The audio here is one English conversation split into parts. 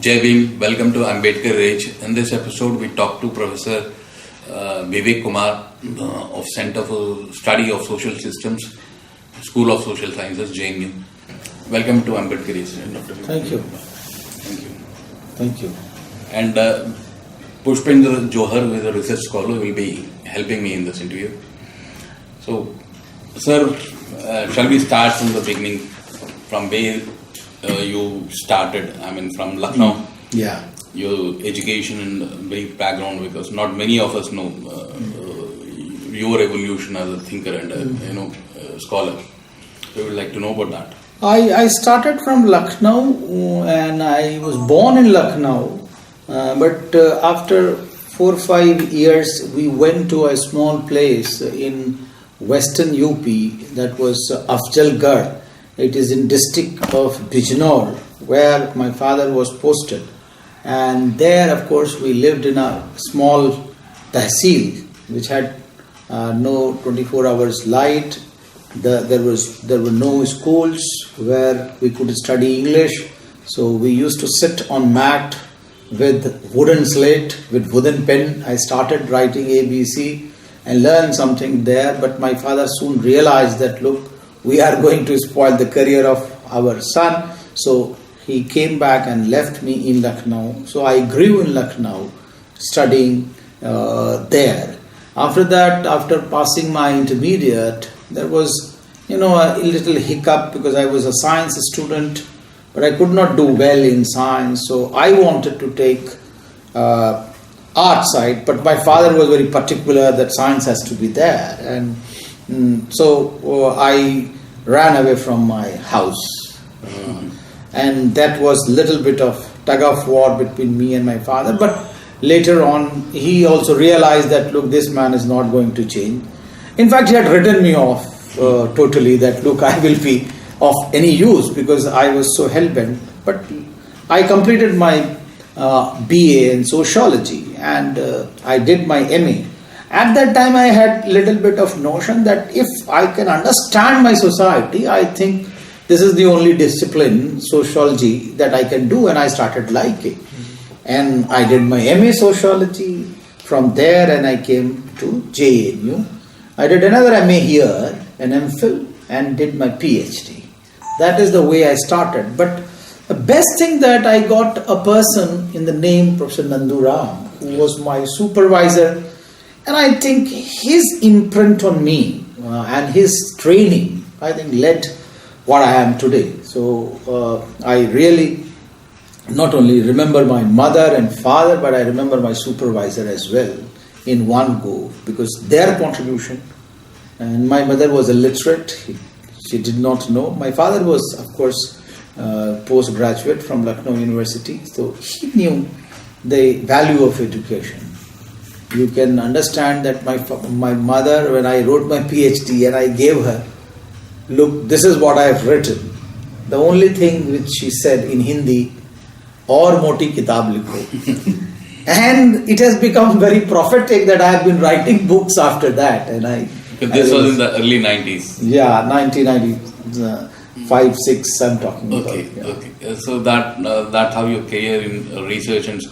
Jai Bhim, welcome to Ambedkar Age. In this episode, we talk to Professor Vivek Kumar of Center for Study of Social Systems, School of Social Sciences, JNU. Welcome to Ambedkar Age, Dr. Vivek. Thank you. Thank you. Thank you. And Pushpendra Johar, who is a research scholar, will be helping me in this interview. So, sir, shall we start from the beginning, from where you started? I mean, from Lucknow. Yeah. Your education and brief background, because not many of us know your evolution as a thinker and a scholar. So, we would like to know about that. I started from Lucknow and I was born in Lucknow, but after 4 or 5 years we went to a small place in western UP, that was Afzalgarh. It is in district of Bijnor, where my father was posted. And there, of course, we lived in a small tahsil, which had no 24 hours light. There were no schools where we could study English. So we used to sit on mat with wooden slate, with wooden pen. I started writing ABC and learned something there. But my father soon realized that, look, we are going to spoil the career of our son. So he came back and left me in Lucknow. So I grew in Lucknow, studying there. After that, after passing my intermediate, there was, a little hiccup because I was a science student, but I could not do well in science. So I wanted to take art side, but my father was very particular that science has to be there. And so I ran away from my house. And that was a little bit of tug of war between me and my father. But later on, he also realized that, look, this man is not going to change. In fact, he had written me off totally that, look, I will be of any use because I was so hell-bent. But I completed my BA in sociology and I did my MA. At that time, I had little bit of notion that if I can understand my society, I think this is the only discipline, sociology, that I can do, and I started liking. And I did my MA sociology from there, and I came to JNU. I did another MA here, an MPhil, and did my PhD. That is the way I started. But the best thing that I got a person in the name Professor Nandu Ram, who was my supervisor, and I think his imprint on me and his training, I think, led what I am today. So I really not only remember my mother and father, but I remember my supervisor as well in one go, because their contribution. And my mother was illiterate. She did not know. My father was, of course, postgraduate from Lucknow University. So he knew the value of education. You can understand that my mother, when I wrote my PhD and I gave her, look, this is what I have written. The only thing which she said in Hindi, aur moti kitab likho. And it has become very prophetic that I have been writing books after that. And this was in the early 90s. Yeah, 1995, 6 I'm talking about. Okay. So that's how your career in research and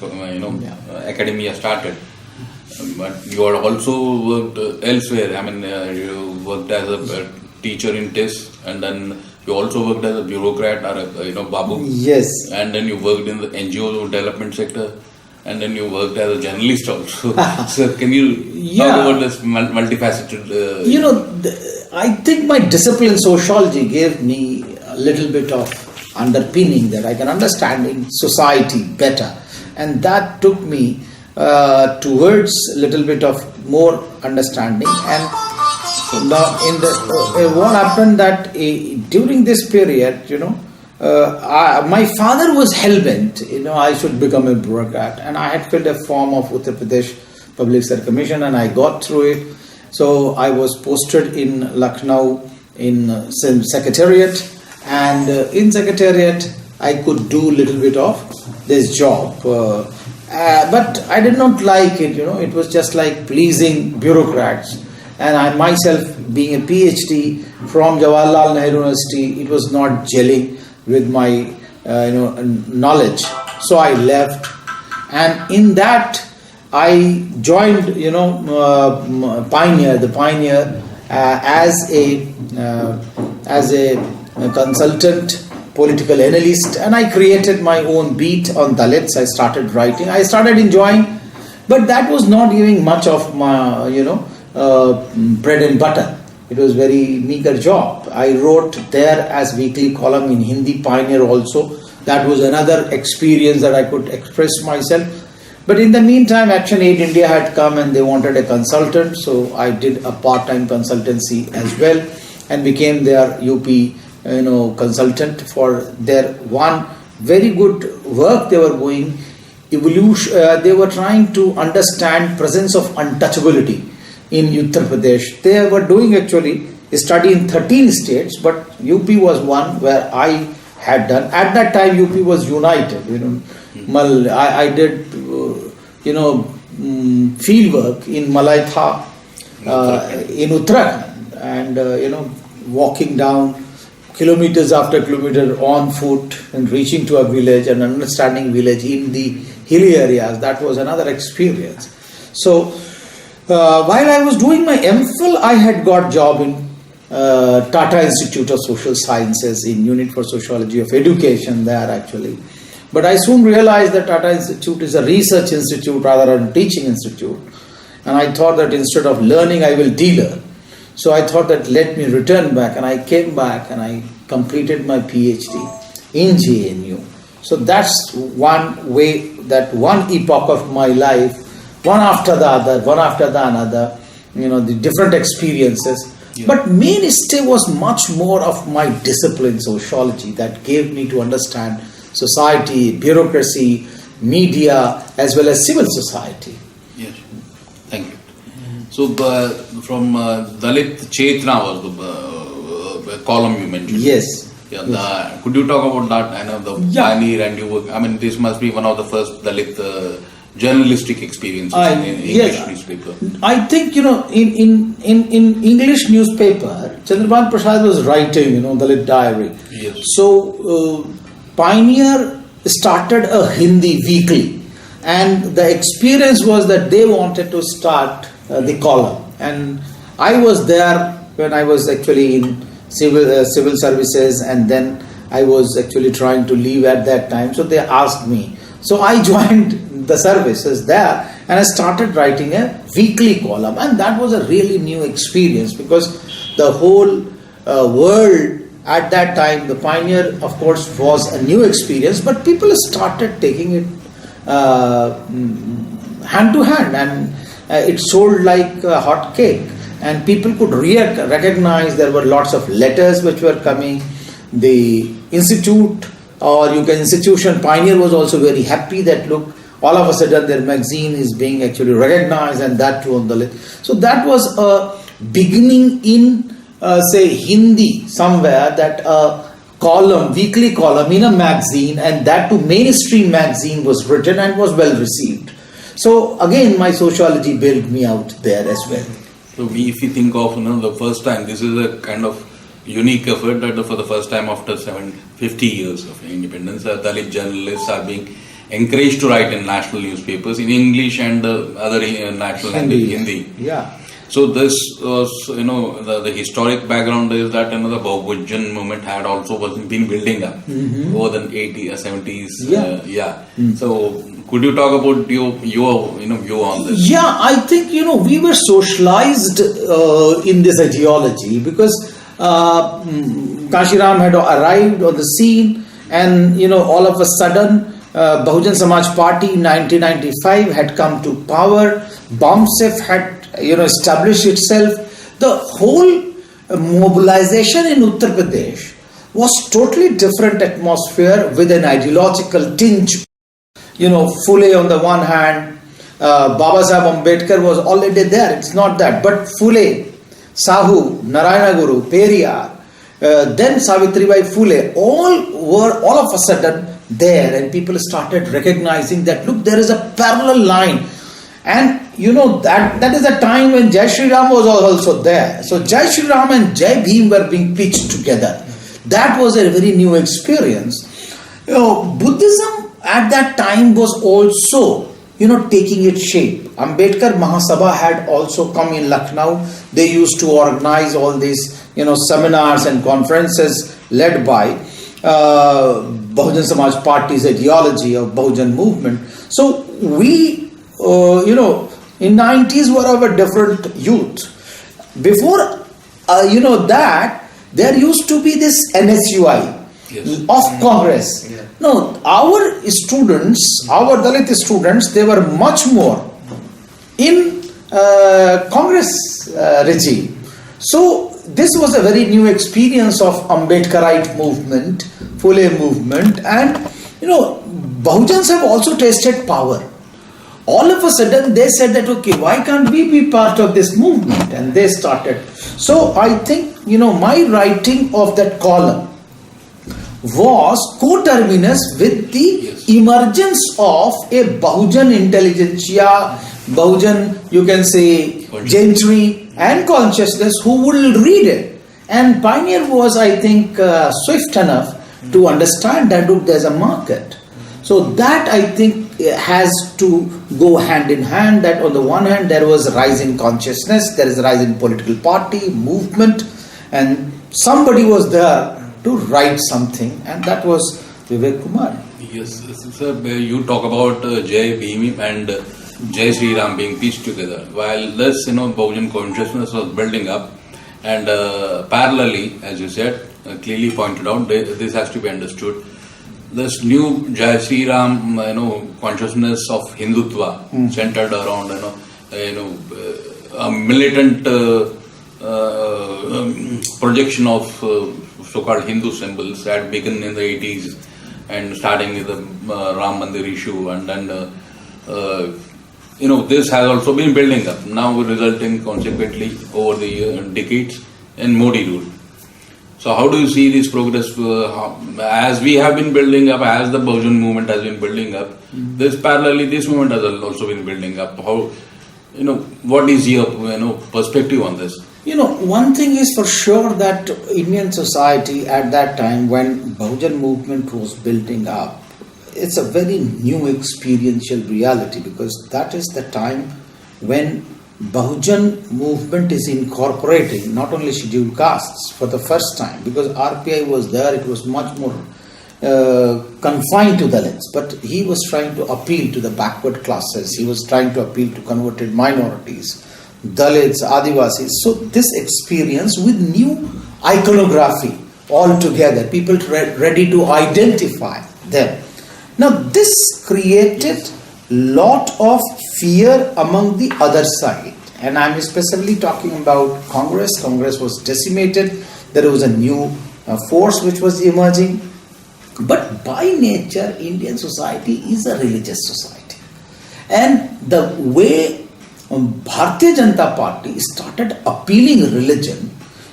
academia started. But you had also worked elsewhere. I mean, you worked as a teacher in TIS, and then you also worked as a bureaucrat or a babu. Yes. And then you worked in the NGO development sector, and then you worked as a journalist also. So can you talk about this multifaceted? I think my discipline sociology gave me a little bit of underpinning that I can understand in society better, and that took me towards a little bit of more understanding. And now what happened that during this period, my father was hell-bent, I should become a bureaucrat, and I had filled a form of Uttar Pradesh Public Service Commission and I got through it. So I was posted in Lucknow in Secretariat, and in Secretariat I could do a little bit of this job. But I did not like it, it was just like pleasing bureaucrats. And I myself, being a PhD from Jawaharlal Nehru University, it was not gelling with my knowledge. So I left, and in that I joined, Pioneer, the Pioneer, as a consultant, political analyst, and I created my own beat on Dalits. I started writing. I started enjoying, but that was not giving much of my, bread and butter. It was very meager job. I wrote there as weekly column in Hindi, Pioneer also. That was another experience that I could express myself. But in the meantime, Action Aid India had come and they wanted a consultant. So I did a part-time consultancy as well and became their UP consultant for their one very good work they were going. Evolution. They were trying to understand presence of untouchability in Uttar Pradesh. They were doing actually a study in 13 states, but UP was one where I had done. At that time, UP was united. I did, field work in Malaitha, in Uttarakhand, and walking down kilometers after kilometer on foot and reaching to a village and understanding village in the hilly areas. That was another experience. So while I was doing my MPhil, I had got job in Tata Institute of Social Sciences in Unit for Sociology of Education there actually. But I soon realized that Tata Institute is a research institute rather than a teaching institute. And I thought that instead of learning, I will de-learn. So I thought that let me return back, and I came back and I completed my PhD in JNU. So that's one way, that one epoch of my life, one after the other, the different experiences. Yeah. But mainstay was much more of my discipline, sociology, that gave me to understand society, bureaucracy, media, as well as civil society. Yes, thank you. So, from Dalit Chetna was the column you mentioned. Yes. Yeah, yes. Could you talk about that? I know the pioneer, and this must be one of the first Dalit journalistic experiences in English newspaper. I think, in English newspaper, Chandrabal Prasad was writing, Dalit diary. Yes. So, Pioneer started a Hindi weekly, and the experience was that they wanted to start the column, and I was there when I was actually in civil services, and then I was actually trying to leave at that time, so they asked me. So I joined the services there, and I started writing a weekly column, and that was a really new experience because the whole world at that time, the Pioneer, of course, was a new experience, but people started taking it hand to hand, and it sold like a hot cake, and people could recognize there were lots of letters which were coming. The institute, or institution, Pioneer was also very happy that look, all of a sudden their magazine is being actually recognized, and that too on the list. So that was a beginning in say Hindi somewhere, that column, weekly column in a magazine, and that too mainstream magazine was written and was well received. So again, my sociology built me out there as well. So if you think of the first time, this is a kind of unique effort that for the first time after 50 years of independence, Dalit journalists are being encouraged to write in national newspapers in English and other national language, Hindi. Yeah. So this was, the historic background is that the Bahujan movement had also been building up over the 80s, 70s. Yeah. So could you talk about your view on this? Yeah, I think we were socialized in this ideology because Kanshi Ram had arrived on the scene, and all of a sudden Bahujan Samaj Party in 1995 had come to power. BOMSEF had established itself. The whole mobilization in Uttar Pradesh was totally different atmosphere with an ideological tinge. Phule on the one hand, Baba Saheb Ambedkar was already there. It's not that, but Phule, Sahu, Narayana Guru, Periyar, then Savitribai Phule, all were all of a sudden there, and people started recognizing that look, there is a parallel line. And that is a time when Jai Shri Ram was also there. So Jai Shri Ram and Jai Bhim were being pitched together. That was a very new experience. Buddhism at that time was also, taking its shape. Ambedkar Mahasabha had also come in Lucknow. They used to organize all these, seminars and conferences led by Bahujan Samaj Party's ideology of Bahujan Movement. So we, in 90s were of a different youth. Before, that, there used to be this NSUI of Congress. Yeah. No, our students, our Dalit students, they were much more in Congress regime. So this was a very new experience of Ambedkarite movement, Phule movement, and Bahujans have also tasted power. All of a sudden they said that, okay, why can't we be part of this movement? And they started. So I think, my writing of that column was coterminous with the emergence of a Bahujan intelligentsia, Bahujan, you can say, gentry and consciousness who will read it. And Pioneer was, I think, swift enough to understand that, look, there's a market. So that, I think, has to go hand in hand, that on the one hand there was a rise in consciousness, there is a rise in political party, movement, and somebody was there to write something, and that was Vivek Kumar. Yes, sir, you talk about Jai Bhim and Jai Sri Ram being pieced together. While this, Bahujan consciousness was building up, and parallelly, as you said, clearly pointed out, this has to be understood. This new Jai Sri Ram, consciousness of Hindutva centered around, a militant projection of so-called Hindu symbols had begun in the 80s, and starting with the Ram Mandir issue, and then this has also been building up, now resulting consequently over the decades in Modi rule. So how do you see this progress as we have been building up, as the Bahujan movement has been building up, this parallelly this movement has also been building up? How, what is your perspective on this? One thing is for sure that Indian society at that time when Bahujan movement was building up, it's a very new experiential reality, because that is the time when Bahujan movement is incorporating not only scheduled castes for the first time, because RPI was there, it was much more confined to Dalits, but he was trying to appeal to the backward classes, he was trying to appeal to converted minorities, Dalits, Adivasis. So this experience with new iconography altogether, people ready to identify them. Now this created lot of fear among the other side, and I'm specifically talking about Congress. Congress was decimated, there was a new force which was emerging, but by nature Indian society is a religious society, and the way Bharatiya Janata Party started appealing religion,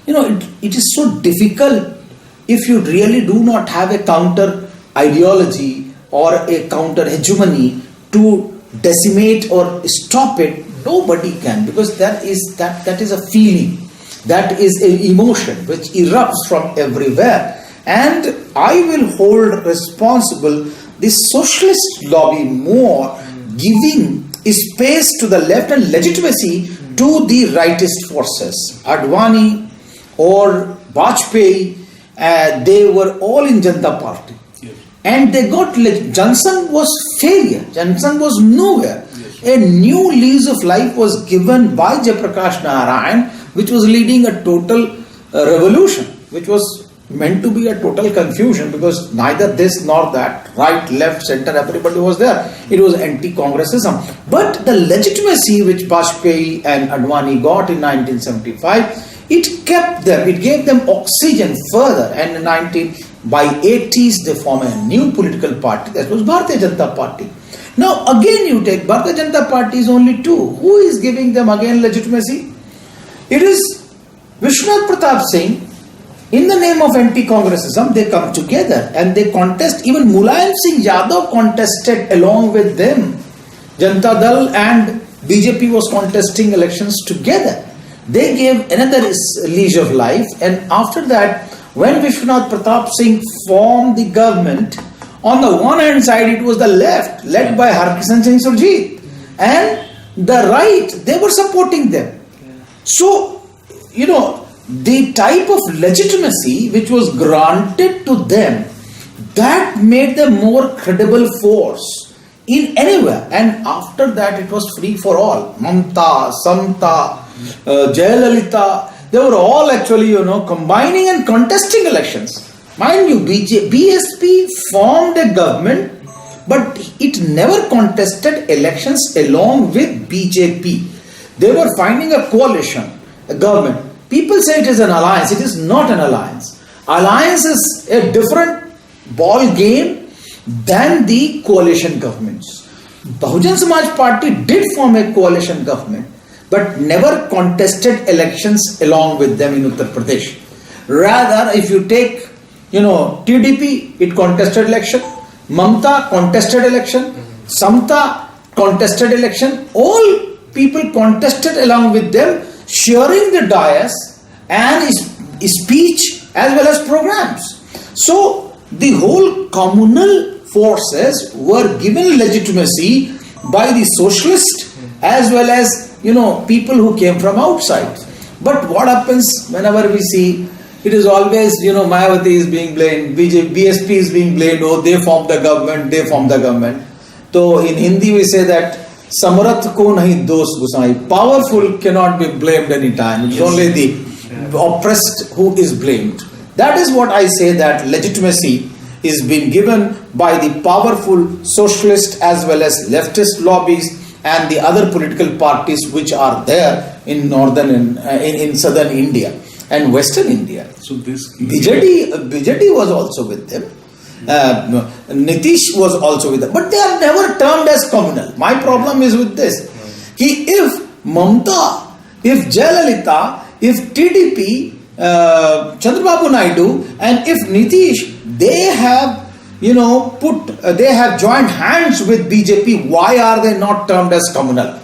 it is so difficult if you really do not have a counter ideology or a counter hegemony to decimate or stop it. Nobody can, because that is a feeling, that is an emotion which erupts from everywhere, and I will hold responsible the socialist lobby more, giving space to the left and legitimacy to the rightist forces. Advani or Vajpayee, they were all in Janata Party. Yes. And they got, Jansan was failure, Jansan was nowhere. Yes. A new lease of life was given by Jayaprakash Narayan, which was leading a total revolution, which was meant to be a total confusion, because neither this nor that, right, left, center, everybody was there. It was anti-Congressism. But the legitimacy which Vajpayee and Advani got in 1975, it kept them, it gave them oxygen further, and by 80s they formed a new political party, that was Bharatiya Janata Party. Now again you take Bharatiya Janata Party is only two. Who is giving them again legitimacy? It is Vishwanath Pratap Singh. In the name of anti-Congressism, they come together and they contest. Even Mulayam Singh Yadav contested along with them. Janata Dal and BJP was contesting elections together. They gave another lease of life, and after that, when Vishwanath Pratap Singh formed the government On the one hand side, it was the left, led by Harkishan Singh Surjit, and the right, they were supporting them. So, the type of legitimacy which was granted to them, that made them more credible force in anywhere. And after that, it was free for all. Mamta, Samta, Jayalalitha, they were all actually, combining and contesting elections. Mind you, BSP formed a government, but it never contested elections along with BJP. They were finding a coalition, a government. People say it is an alliance. It is not an alliance. Alliance is a different ball game than the coalition governments. Bahujan Samaj Party did form a coalition government, but never contested elections along with them in Uttar Pradesh. Rather, if you take, TDP, it contested election. Mamta contested election. Samta contested election. All people contested along with them, sharing the dais and speech as well as programs. So the whole communal forces were given legitimacy by the socialist as well as people who came from outside. But what happens whenever we see, it is always Mayawati is being blamed, BSP is being blamed, oh they formed the government, So in Hindi we say that Samrat ko nahi dos gusai. Powerful cannot be blamed any time. It's only the oppressed who is blamed. That is what I say, that legitimacy is being given by the powerful socialist as well as leftist lobbies and the other political parties which are there in northern in southern India and western India. So this BJD was also with them. Nitish was also with them, but they are never termed as communal. My problem is with this. If Mamta, if Jayalalitha, if TDP, Chandrababu Naidu, and if Nitish, they have they have joined hands with BJP, why are they not termed as communal?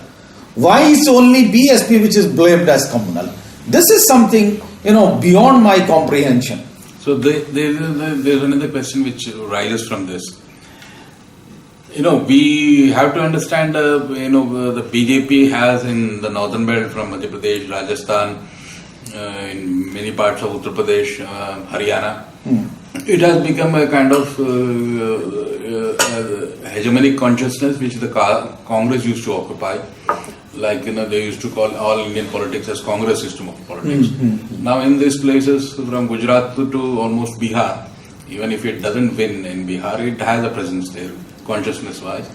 Why is only BSP which is blamed as communal? This is something beyond my comprehension. So there's another question which rises from this. We have to understand, the BJP has in the northern belt from Madhya Pradesh, Rajasthan, in many parts of Uttar Pradesh, Haryana. It has become a kind of hegemonic consciousness which the Congress used to occupy. Like, they used to call all Indian politics as Congress system of politics. Now in these places, from Gujarat to almost Bihar, even if it doesn't win in Bihar, it has a presence there, consciousness-wise.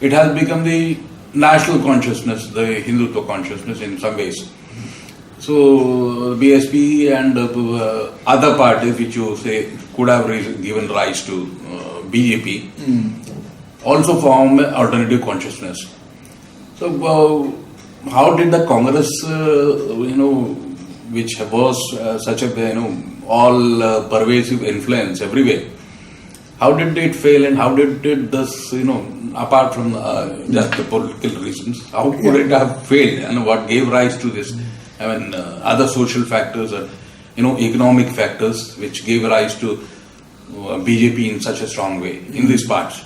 It has become the national consciousness, the Hindutva consciousness in some ways. So BSP and other parties which you say could have given rise to BJP also form alternative consciousness. So how did the Congress, which was such a all pervasive influence everywhere, how did it fail, and how did it this apart from just the political reasons, how could it have failed, and what gave rise to this? Other social factors or economic factors which gave rise to BJP in such a strong way in these parts.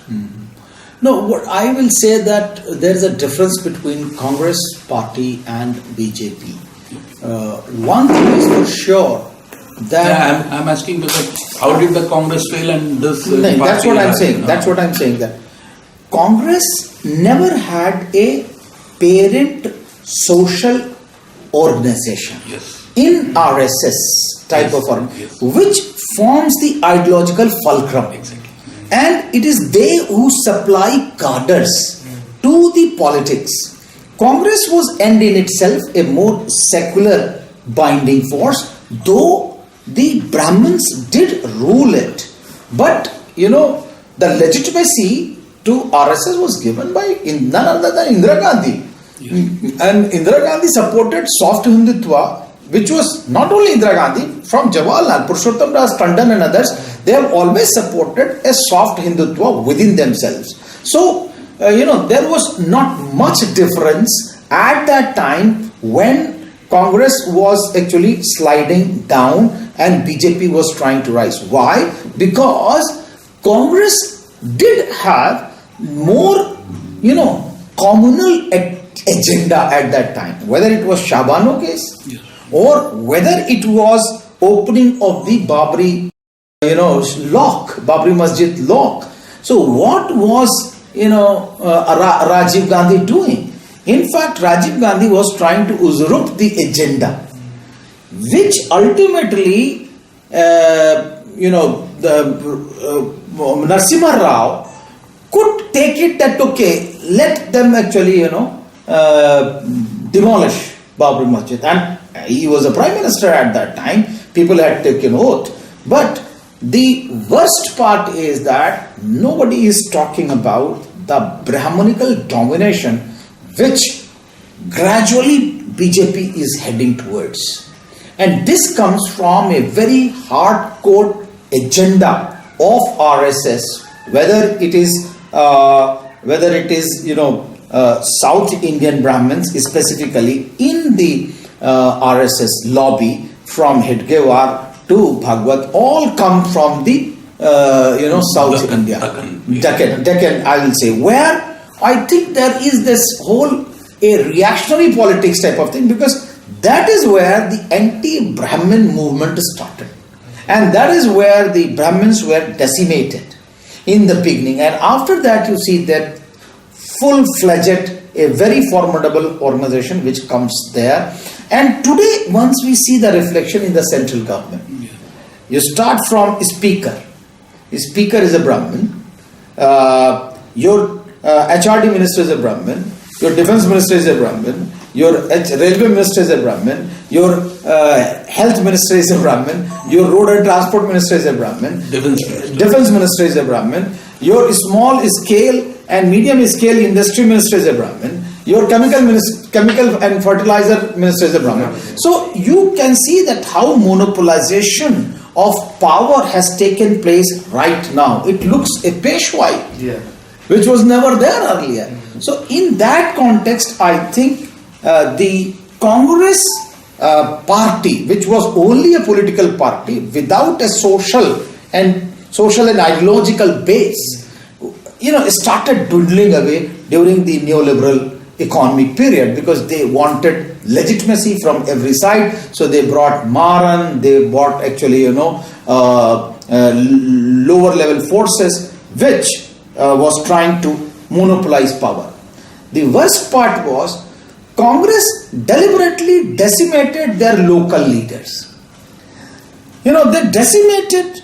No, what I will say that there is a difference between Congress party and BJP. One thing is for sure that I'm asking how did the Congress fail and this? That's what I'm saying. That's what I'm saying. That Congress never had a parent social organization in RSS type of form, which forms the ideological fulcrum. Exactly. And it is they who supply cadres to the politics. Congress was in itself a more secular binding force, though the Brahmins did rule it. But the legitimacy to RSS was given by none other than Indira Gandhi. And Indira Gandhi supported soft Hindutva, which was not only Indira Gandhi, from Jawaharlal, Purushottam Das Tandon and others, they have always supported a soft Hindutva within themselves. So, there was not much difference at that time when Congress was actually sliding down and BJP was trying to rise. Why? Because Congress did have more, communal agenda at that time. Whether it was Shabano case or whether it was opening of the Babri, Babri Masjid lock. So what was, Rajiv Gandhi doing? In fact, Rajiv Gandhi was trying to usurp the agenda, which ultimately, Narasimha Rao could take it that, okay, let them actually, demolish Babri Masjid. And he was a prime minister at that time. People had taken oath. But the worst part is that nobody is talking about the Brahmanical domination which gradually BJP is heading towards. And this comes from a very hardcore agenda of RSS, whether it is South Indian Brahmins, specifically in the RSS lobby, from Hedgewar to Bhagwat, all come from the South India, Deccan, I will say, where I think there is this whole a reactionary politics type of thing, because that is where the anti-Brahmin movement started, and that is where the Brahmins were decimated in the beginning, and after that you see that full-fledged, a very formidable organization which comes there. And today, once we see the reflection in the central government, you start from speaker. The speaker is a Brahmin. Your HRD minister is a Brahmin. Your defense minister is a Brahmin. Your railway minister is a Brahmin. Your health minister is a Brahmin. Your road and transport minister is a Brahmin. Defense minister is a Brahmin. Your small scale and medium scale industry minister is a Brahmin. Your chemical and fertilizer minister is a Brahmin. So you can see that how monopolization of power has taken place right now. It looks a Peshwai, which was never there earlier. So in that context, I think the Congress party, which was only a political party without a social and ideological base, started dwindling away during the neoliberal economic period, because they wanted legitimacy from every side. So they brought Maran, they brought actually lower level forces which was trying to monopolize power. The worst part was Congress deliberately decimated their local leaders. They decimated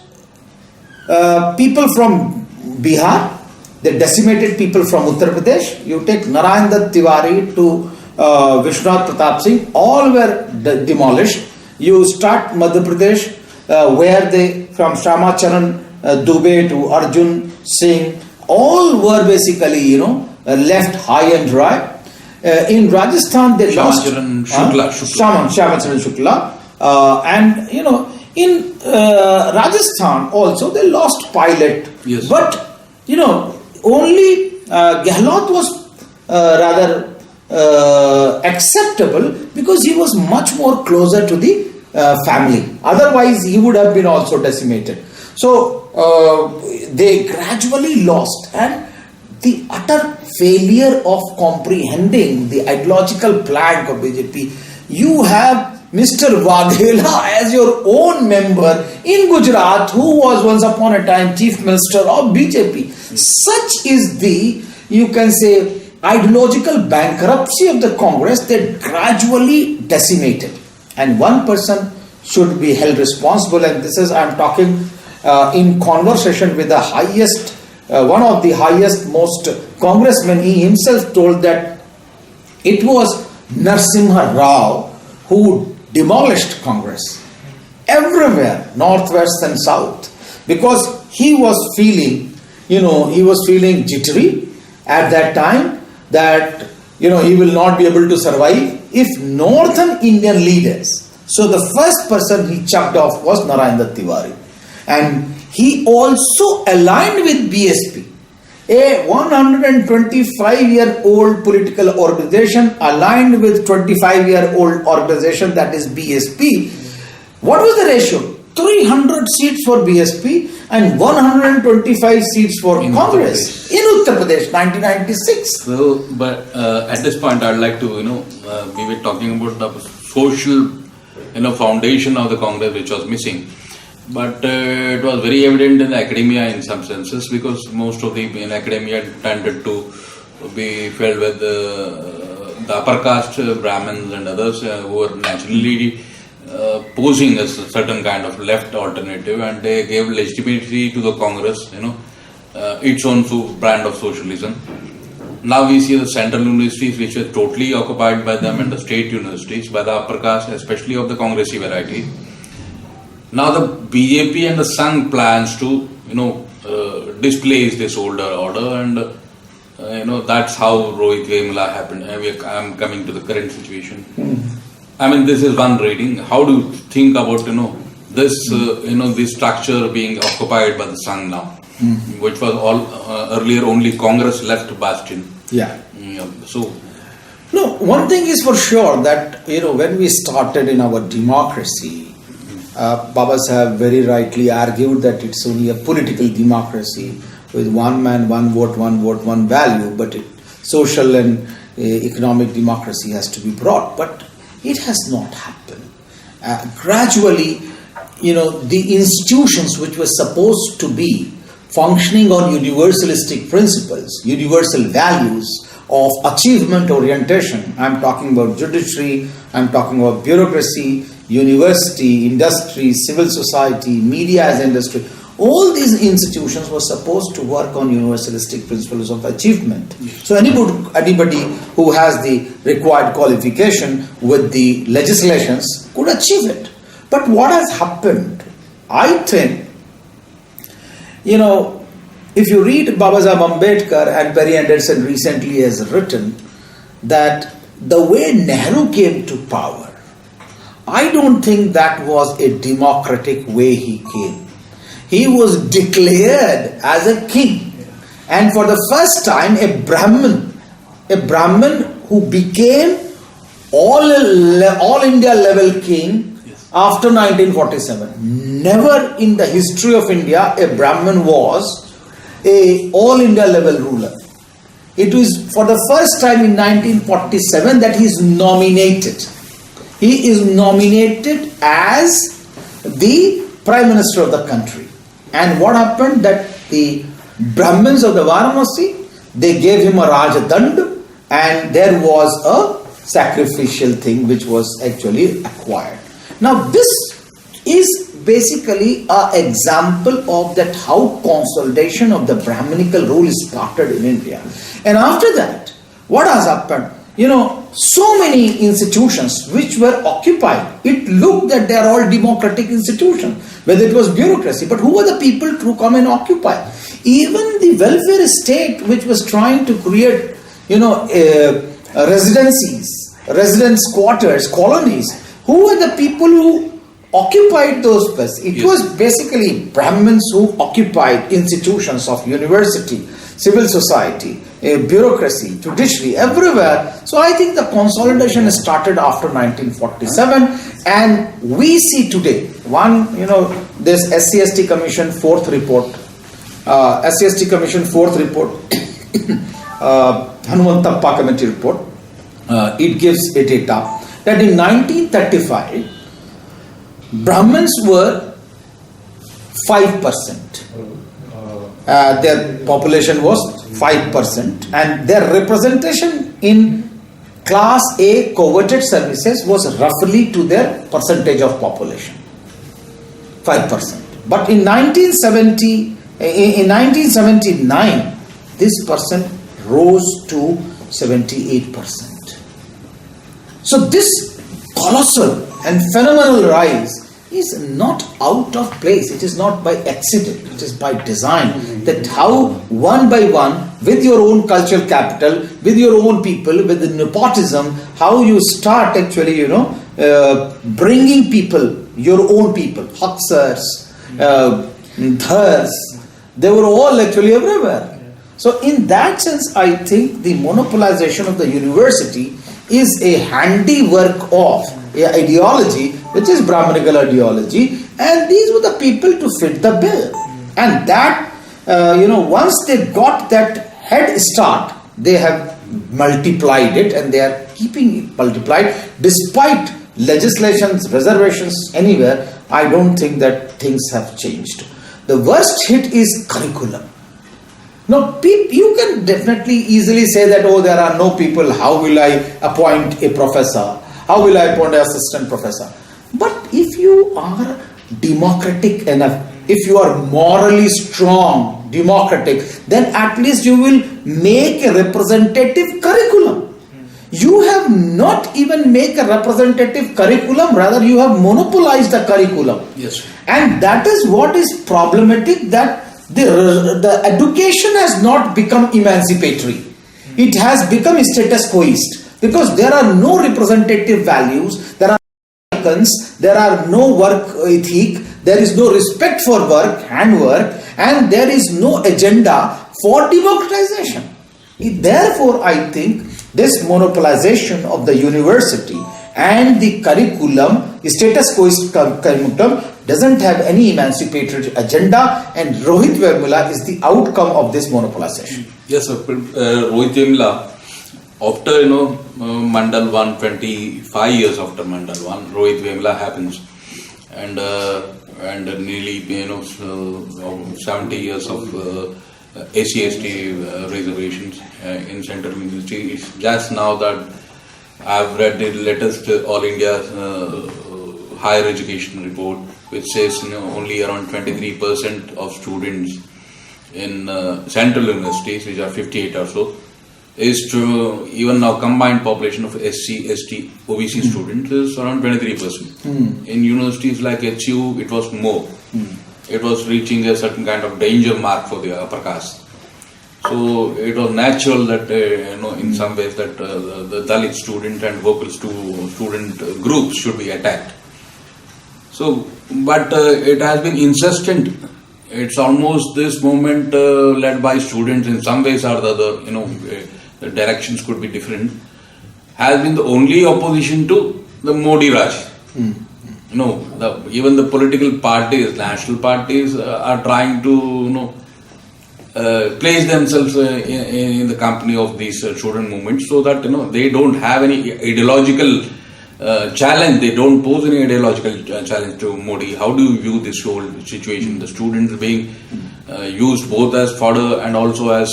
people from Bihar. They decimated people from Uttar Pradesh. You take Narayan Dutt Tiwari to Vishwanath Pratap Singh, all were demolished. You start Madhya Pradesh, where they, from Shama Charan Dubey to Arjun Singh, all were basically, left high and dry. In Rajasthan, they lost Shama Charan Shukla. And, in Rajasthan also, they lost Pilot. Yes. But, only Gehlot was rather acceptable, because he was much more closer to the family. Otherwise, he would have been also decimated. So, they gradually lost, and the utter failure of comprehending the ideological plank of BJP. You have Mr. Waghela as your own member in Gujarat, who was once upon a time Chief Minister of BJP. Such is the, you can say, ideological bankruptcy of the Congress that gradually decimated. And one person should be held responsible, and this is, I am talking in conversation with the highest, one of the highest most congressmen. He himself told that it was Narasimha Rao who demolished Congress everywhere, northwest and south, because he was feeling, jittery at that time, that, he will not be able to survive if northern Indian leaders. So the first person he chucked off was Narayan Dutt Tiwari. And he also aligned with BSP, a 125-year-old political organization aligned with 25-year-old organization, that is BSP. What was the ratio? 300 seats for BSP and 125 seats for In Congress in Uttar Pradesh, 1996. So, but at this point, I'd like to, we were talking about the social, foundation of the Congress, which was missing. But it was very evident in the academia in some senses, because most of the in academia tended to be filled with the upper caste Brahmins and others who were naturally posing as a certain kind of left alternative, and they gave legitimacy to the Congress, its own brand of socialism. Now we see the central universities which were totally occupied by them, and the state universities by the upper caste, especially of the Congressy variety. Now the BJP and the Sangh plans to, displace this older order, and that's how Rohit Vemula happened. I'm coming to the current situation. I mean, this is one reading. How do you think about, this, this structure being occupied by the Sangh now, which was all earlier only Congress left bastion? Yeah. So, no, one thing is for sure that, when we started in our democracy, Baba Saheb very rightly argued that it's only a political democracy with one man, one vote, one value, but social and economic democracy has to be brought. But it has not happened. Gradually, the institutions which were supposed to be functioning on universalistic principles, universal values of achievement orientation, I'm talking about judiciary, I'm talking about bureaucracy, university, industry, civil society, media as industry, all these institutions were supposed to work on universalistic principles of achievement. So anybody who has the required qualification with the legislations could achieve it. But what has happened, I think, if you read Babasaheb Ambedkar, and Perry Anderson recently has written that the way Nehru came to power, I don't think that was a democratic way he came. He was declared as a king, and for the first time a Brahmin who became all India level king after 1947. Never in the history of India a Brahmin was a all India level ruler. It was for the first time in 1947 that he is nominated. He is nominated as the Prime Minister of the country. And what happened, that the Brahmins of the Varanasi, they gave him a Rajadand, and there was a sacrificial thing which was actually acquired. Now this is basically an example of that how consolidation of the Brahminical rule is started in India. And after that, what has happened? So many institutions which were occupied, it looked that they are all democratic institutions, whether it was bureaucracy, but who were the people to come and occupy? Even the welfare state which was trying to create, residencies, residence quarters, colonies, who were the people who occupied those places? It was basically Brahmins who occupied institutions of university, civil society, bureaucracy, judiciary, everywhere. So I think the consolidation started after 1947, and we see today this SCST Commission fourth report, Hanumanthappa Committee report. It gives a data that in 1935 Brahmins were 5%. Their population was 5%, and their representation in Class A coveted services was roughly to their percentage of population, 5%. But in 1979, this percent rose to 78%. So this colossal and phenomenal rise is not out of place. It is not by accident. It is by design. That how one by one, with your own cultural capital, with your own people, with the nepotism, how you start actually, bringing people, your own people, Haksars, Dhars, they were all actually everywhere. So in that sense, I think the monopolization of the university is a handiwork of ideology which is Brahmanical ideology, and these were the people to fit the bill. And that, once they got that head start, they have multiplied it, and they are keeping it multiplied despite legislations, reservations anywhere. I don't think that things have changed. The worst hit is curriculum. Now, you can definitely easily say that, oh, there are no people, how will I appoint a professor? How will I appoint an assistant professor? But if you are democratic enough, if you are morally strong, democratic, then at least you will make a representative curriculum. You have not even make a representative curriculum, rather you have monopolized the curriculum. Yes. And that is what is problematic, that the education has not become emancipatory. It has become status quoist, because there are no representative values, there are icons, there are no work ethic, there is no respect for work, handwork, and there is no agenda for democratization. Therefore, I think this monopolization of the university and the curriculum, status quoist curriculum, doesn't have any emancipatory agenda, and Rohit Vemula is the outcome of this monopolization. Yes, sir. Rohit Vemula, after Mandal 1, 25 years after Mandal 1, Rohit Vemula happens, and nearly 70 years of SC/ST reservations in Central University. It's just now that I've read the latest All India Higher Education report, which says only around 23% of students in central universities, which are 58 or so, is to even now combined population of SC/ST, OBC students is around 23%. In universities like HU, it was more. It was reaching a certain kind of danger mark for the upper caste. So it was natural that in some ways that the Dalit student and vocal student groups should be attacked. So, but it has been insistent. It's almost this movement led by students in some ways or the other. The directions could be different. Has been the only opposition to the Modi Raj. Even the political parties, national parties, are trying to place themselves in the company of these student movements, so that they don't have any ideological challenge. They don't pose any ideological challenge to Modi. How do you view this whole situation? The students being used both as fodder and also as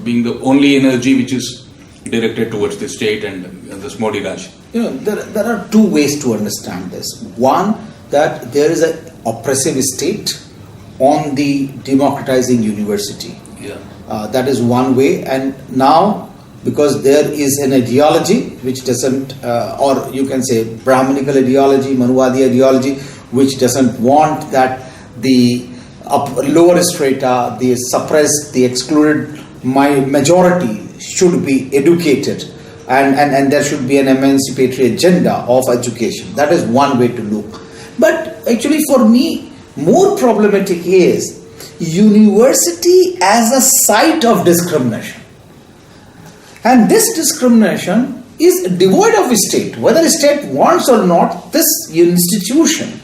being the only energy which is directed towards the state and this Modi Raj. There are two ways to understand this. One, that there is an oppressive state on the democratizing university. That is one way, and now because there is an ideology which doesn't, or you can say Brahmanical ideology, Manuvadi ideology, which doesn't want that the lower strata, the suppressed, the excluded majority should be educated, and there should be an emancipatory agenda of education. That is one way to look. But actually for me, more problematic is university as a site of discrimination. And this discrimination is devoid of state. Whether the state wants or not, this institution,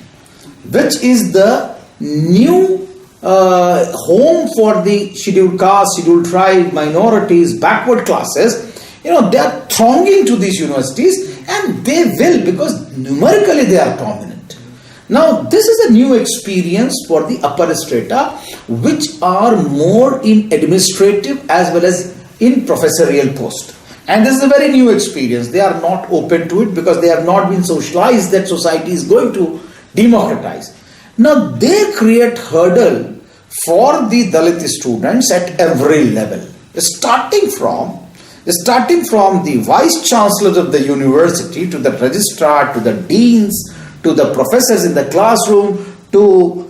which is the new home for the scheduled caste, scheduled tribe, minorities, backward classes, they are thronging to these universities, and they will, because numerically they are prominent. Now, this is a new experience for the upper strata, which are more in administrative as well as in professorial post. And this is a very new experience. They are not open to it because they have not been socialized that society is going to democratize. Now, they create hurdle for the Dalit students at every level, starting from the vice chancellors of the university, to the registrar, to the deans, to the professors in the classroom, to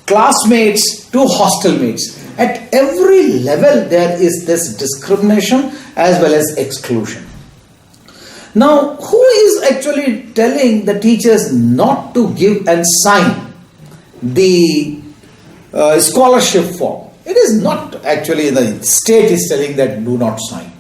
classmates, to hostel mates. At every level there is this discrimination as well as exclusion. Now, who is actually telling the teachers not to give and sign the scholarship form? It is not actually the state is telling that do not sign.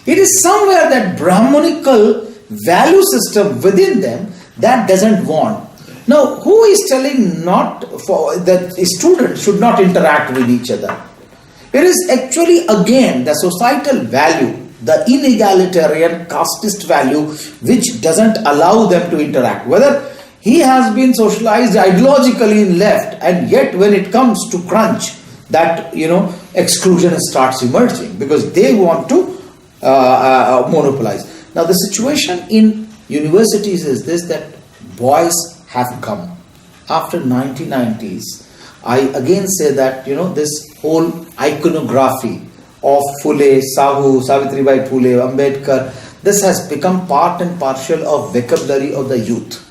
It is somewhere that Brahmanical value system within them that doesn't want. Now, who is telling not for that students should not interact with each other? It is actually again the societal value, the inegalitarian casteist value, which doesn't allow them to interact. Whether he has been socialized ideologically in left, and yet when it comes to crunch, that exclusion starts emerging because they want to monopolize. Now the situation in universities is this, that boys have come after 1990s. I again say that this whole iconography of Phule, Sahu, Savitribai Phule, Ambedkar, this has become part and parcel of vocabulary of the youth,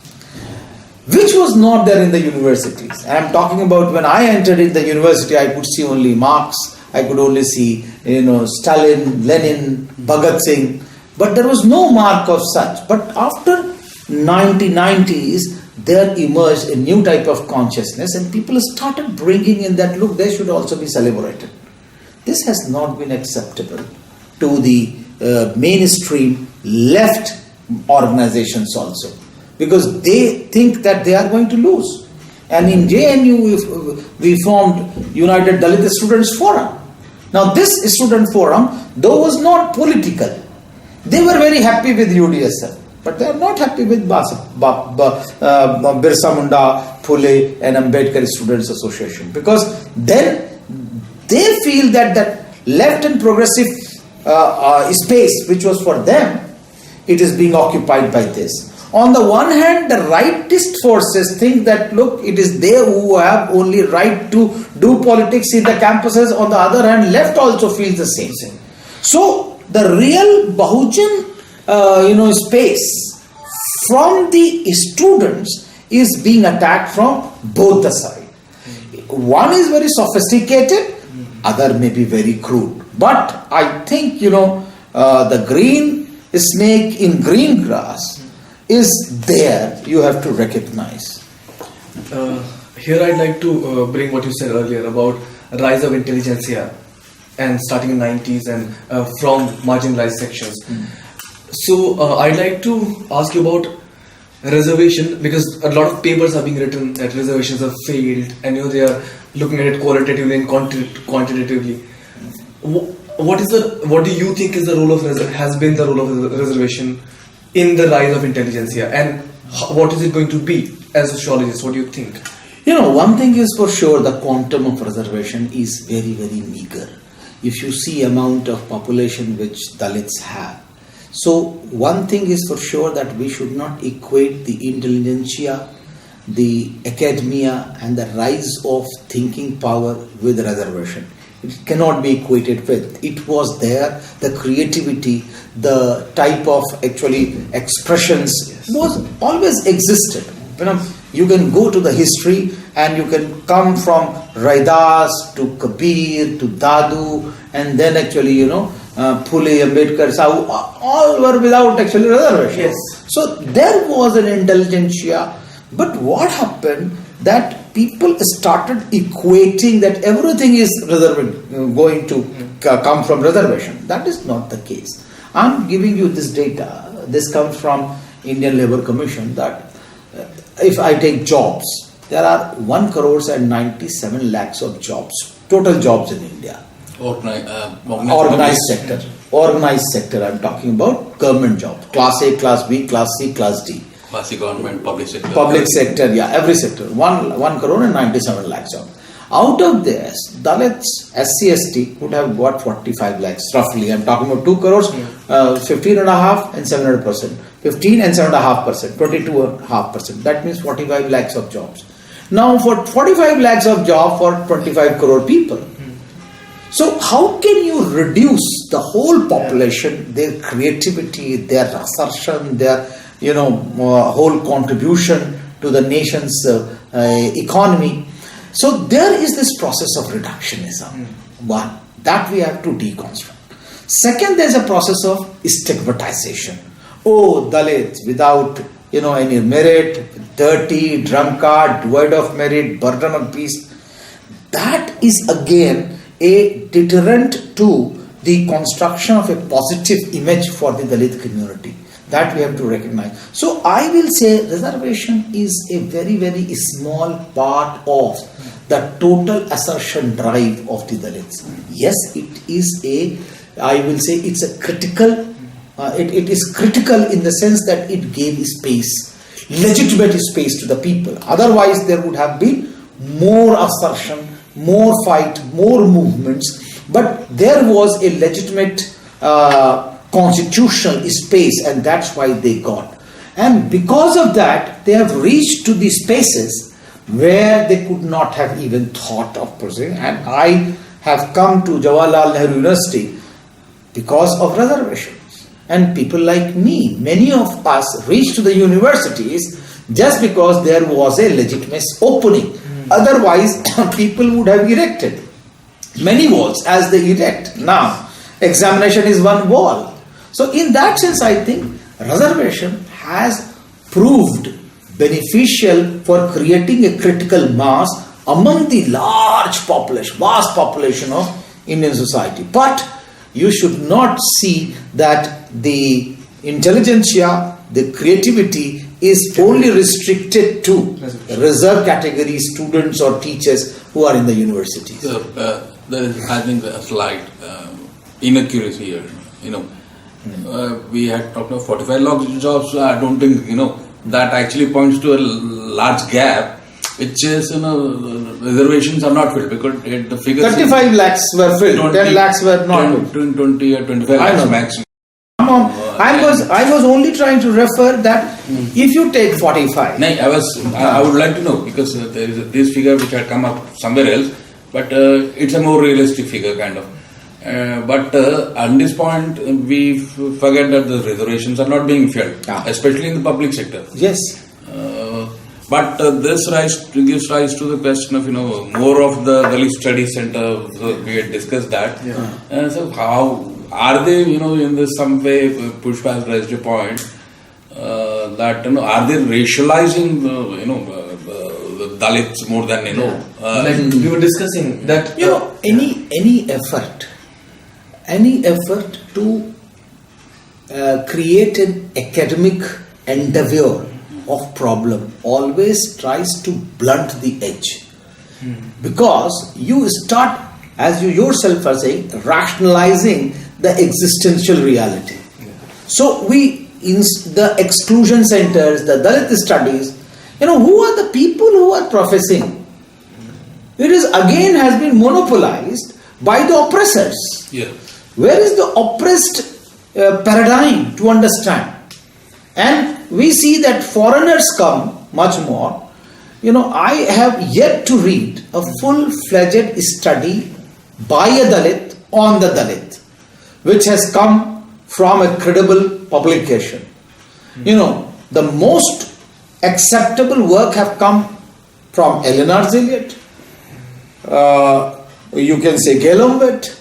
which was not there in the universities. And I'm talking about when I entered in the university, I could see only Marx, I could only see Stalin, Lenin, Bhagat Singh, but there was no mark of such. But after 1990s, there emerged a new type of consciousness, and people started bringing in that, look, they should also be celebrated. This has not been acceptable to the mainstream left organizations also, because they think that they are going to lose. And in JNU, we formed United Dalit Students Forum. Now this student forum, though was not political, they were very happy with UDSF. But they are not happy with Birsa Munda, Phule and Ambedkar Students Association, because then they feel that that left and progressive space which was for them, it is being occupied by this. On the one hand, the rightist forces think that, look, it is they who have only right to do politics in the campuses. On the other hand, left also feels the same. So the real Bahujan space from the students is being attacked from both the sides. One is very sophisticated, other may be very crude. But I think, the green snake in green grass is there, you have to recognize. Here I'd like to bring what you said earlier about rise of intelligentsia and starting in 90s and from marginalized sections. So I'd like to ask you about reservation, because a lot of papers are being written that reservations have failed, and they are looking at it qualitatively and quantitatively. What do you think is the role of has been the role of reservation in the rise of intelligentsia, and what is it going to be as sociologists? What do you think? One thing is for sure, the quantum of reservation is very, very meager. If you see amount of population which Dalits have. So one thing is for sure, that we should not equate the intelligentsia, the academia and the rise of thinking power with reservation. It cannot be equated with. It was there, the creativity, the type of actually expressions was always existed. You can go to the history and you can come from Raidas to Kabir to Dadu, and then actually Phule, Ambedkar, Sahu, all were without actually reservation. Yes. So there was an intelligentsia, but what happened that people started equating that everything is going to come from reservation. That is not the case. I'm giving you this data. This comes from Indian Labour Commission, that if I take jobs, there are 1,97 lakhs of jobs, total jobs in India. Organized sector, I'm talking about government jobs. Class A, Class B, Class C, Class D. Quasi government, public sector. Public sector, yeah, every sector. 1,97 lakhs jobs. Out of this, Dalits, SC/ST would have got 45 lakhs roughly. I'm talking about 2 crores, 15.5% and 700%. 15 and 7.5%, 22.5%. That means 45 lakhs of jobs. Now for 45 lakhs of jobs for 25 crore people. So how can you reduce the whole population, their creativity, their assertion, their whole contribution to the nation's economy? So there is this process of reductionism. One, that we have to deconstruct. Second, there is a process of stigmatization. Oh, Dalit, without any merit, dirty, drunkard, devoid of merit, burden of peace. That is again a deterrent to the construction of a positive image for the Dalit community. That we have to recognize. So I will say reservation is a very, very small part of the total assertion drive of the Dalits. Yes, it is I will say it's a critical, it is critical in the sense that it gave space, legitimate space to the people. Otherwise there would have been more assertion, more fight, more movements, but there was a legitimate constitutional space, and that's why they got. And because of that, they have reached to the spaces where they could not have even thought of pursuing. And I have come to Jawaharlal Nehru University because of reservations. And people like me, many of us reached to the universities just because there was a legitimate opening. Otherwise, people would have erected many walls as they erect now. Examination is one wall. So in that sense, I think reservation has proved beneficial for creating a critical mass among the large population, vast population of Indian society. But you should not see that the intelligentsia, the creativity is only restricted to reserve category students or teachers who are in the universities. There is, I think, a slight inaccuracy here. We had talked about 45 lakh jobs. I don't think that actually points to a large gap, which is reservations are not filled because the figures 35 lakhs were filled, 10 lakhs were not filled. 20 or 25 lakhs maximum. I was only trying to refer that if you take 45. I would like to know because there is this figure which had come up somewhere else, but it's a more realistic figure kind of. But at this point, we forget that the reservations are not being filled, especially in the public sector. Yes. But this gives rise to the question of more of the Dalit Study Center. We had discussed that. So how are they in this some way? Pushpa has raised a point that are they racializing the Dalits more than like we were discussing that any effort to create an academic endeavor of problem always tries to blunt the edge. Because you start, as you yourself are saying, rationalizing the existential reality. So in the exclusion centers, the Dalit studies, who are the people who are professing? It is again has been monopolized by the oppressors. Where is the oppressed paradigm to understand? And we see that foreigners come much more. I have yet to read a full-fledged study by a Dalit on the Dalit, which has come from a credible publication. The most acceptable work have come from Eleanor Zilliot. You can say Gellomwet,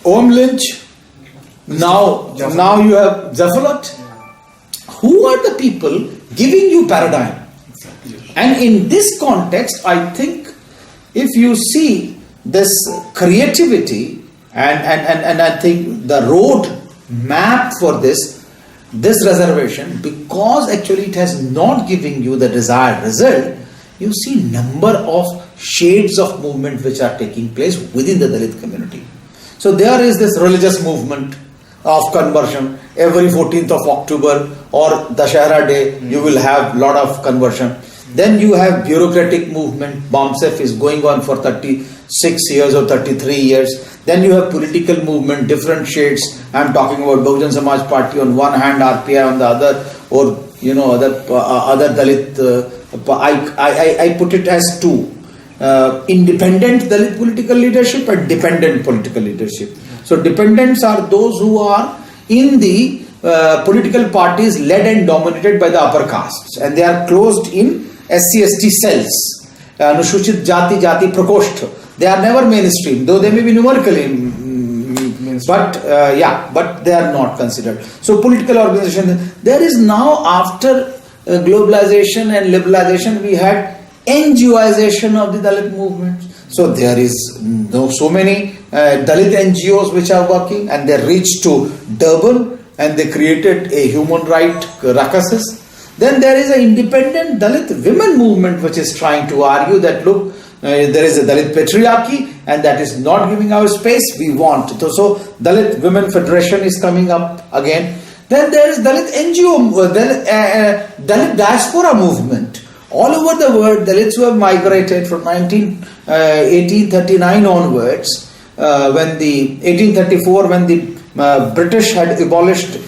Om Lynch. Now you have Zaffalat. Who are the people giving you paradigm? And in this context, I think if you see this creativity and I think the road map for this reservation, because actually it has not given you the desired result, you see number of shades of movement which are taking place within the Dalit community. So there is this religious movement of conversion. Every 14th of October or Dashera day, you will have lot of conversion. Then you have bureaucratic movement. BOMSEF is going on for 36 years or 33 years. Then you have political movement, different shades. I am talking about Bahujan Samaj Party on one hand, RPI on the other, or other Dalit. I put it as two. Independent Dalit political leadership and dependent political leadership. So dependents are those who are in the political parties led and dominated by the upper castes, and they are closed in SC/ST cells. Anusuchit Jati Prakoshtha. They are never mainstream, though they may be numerically but they are not considered. So political organization. There is now, after globalization and liberalization, we had NGOization of the Dalit movement. So there is so many Dalit NGOs which are working, and they reach to Durban, and they created a human right ruckus. Then there is an independent Dalit women movement which is trying to argue that look, there is a Dalit patriarchy and that is not giving our space, we want. So Dalit Women Federation is coming up again. Then there is Dalit NGO, Dalit diaspora movement. All over the world, Dalits who have migrated from 1839 onwards, when the 1834 when the British had abolished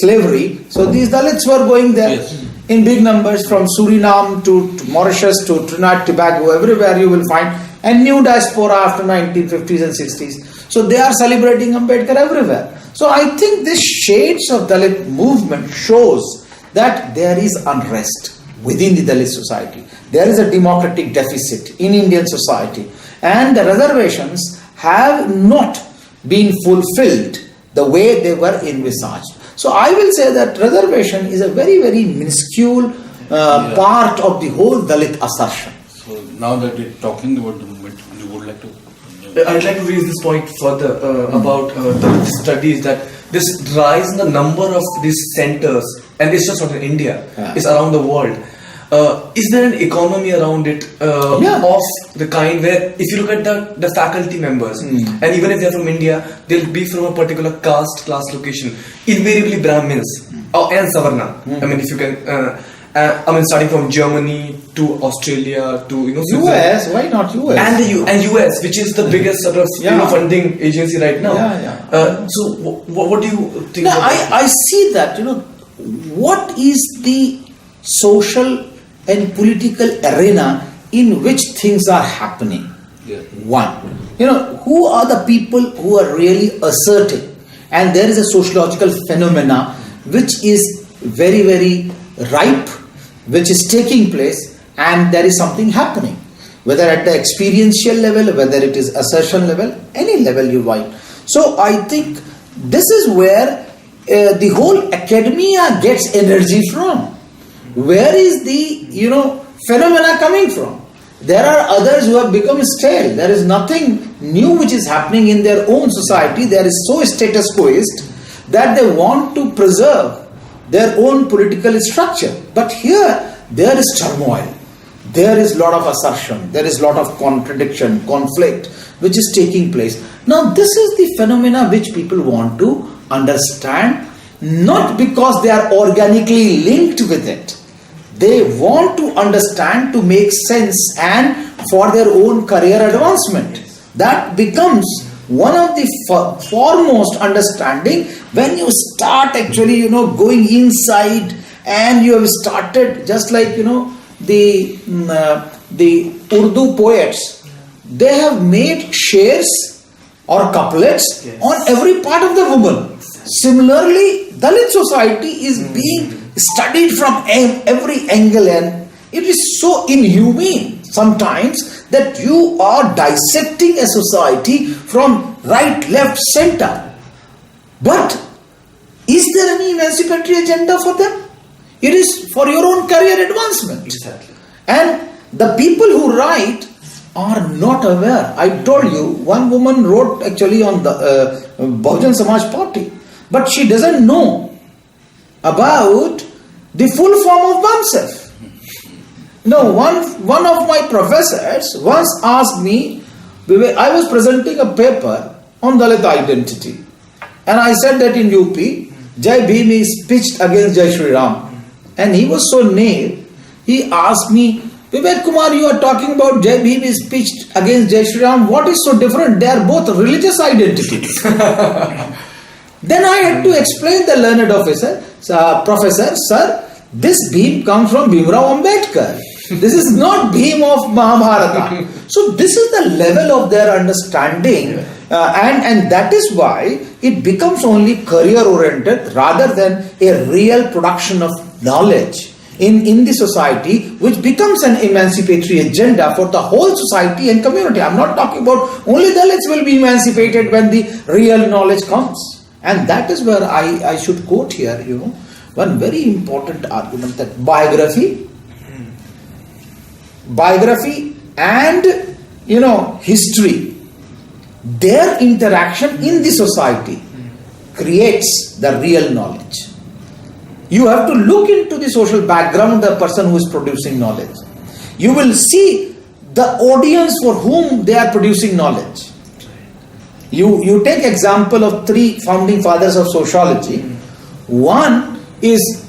slavery. So these Dalits were going there in big numbers from Suriname to Mauritius to Trinidad, Tobago, everywhere you will find a new diaspora after 1950s and 60s. So they are celebrating Ambedkar everywhere. So I think this shades of Dalit movement shows that there is unrest within the Dalit society. There is a democratic deficit in Indian society, and the reservations have not been fulfilled the way they were envisaged. So I will say that reservation is a very, very minuscule part of the whole Dalit assertion. So now that you're talking about the movement, you would like to... I'd like to raise this point further about the studies that this rise in the number of these centers, and it's just not in India, it's around the world. Is there an economy around it of the kind where if you look at the faculty members, and even if they're from India, they'll be from a particular class location, invariably Brahmins and Savarna. I mean, if you can, starting from Germany to Australia to US, why not US? And US, which is the biggest sort of funding agency right now. So what do you think? No, I see that what is the social and political arena in which things are happening. One, who are the people who are really asserting, and there is a sociological phenomena which is very, very ripe, which is taking place, and there is something happening, whether at the experiential level, whether it is assertion level, any level you want. So I think this is where the whole academia gets energy from. Where is the phenomena coming from? There are others who have become stale. There is nothing new which is happening in their own society. There is so status quoist that they want to preserve their own political structure. But here there is turmoil. There is lot of assertion. There is lot of contradiction, conflict which is taking place. Now this is the phenomena which people want to understand, not because they are organically linked with it. They want to understand to make sense and for their own career advancement. That becomes one of the foremost understanding when you start actually going inside, and you have started just like the Urdu poets. They have made shares or couplets on every part of the woman. Similarly, Dalit society is being studied from every angle, and it is so inhumane sometimes that you are dissecting a society from right, left, center. But is there any emancipatory agenda for them? It is for your own career advancement. Exactly. And the people who write are not aware. I told you, one woman wrote actually on the Bahujan Samaj Party, but she doesn't know about the full form of oneself. One of my professors once asked me, I was presenting a paper on Dalit identity, and I said that in UP, Jai Bhim is pitched against Jai Shri Ram. And he was so naive, he asked me, Vivek Kumar, you are talking about Jai Bhim is pitched against Jai Shri Ram. What is so different? They are both religious identities. Then I had to explain the learned professor, sir, this Bhim comes from Bhimrao Ambedkar. This is not Bhim of Mahabharata. So this is the level of their understanding, and that is why it becomes only career oriented rather than a real production of knowledge in the society, which becomes an emancipatory agenda for the whole society and community. I am not talking about only Dalits will be emancipated when the real knowledge comes. And that is where I should quote here, one very important argument, that biography and history, their interaction in the society creates the real knowledge. You have to look into the social background of the person who is producing knowledge. You will see the audience for whom they are producing knowledge. You take example of 3 founding fathers of sociology. One is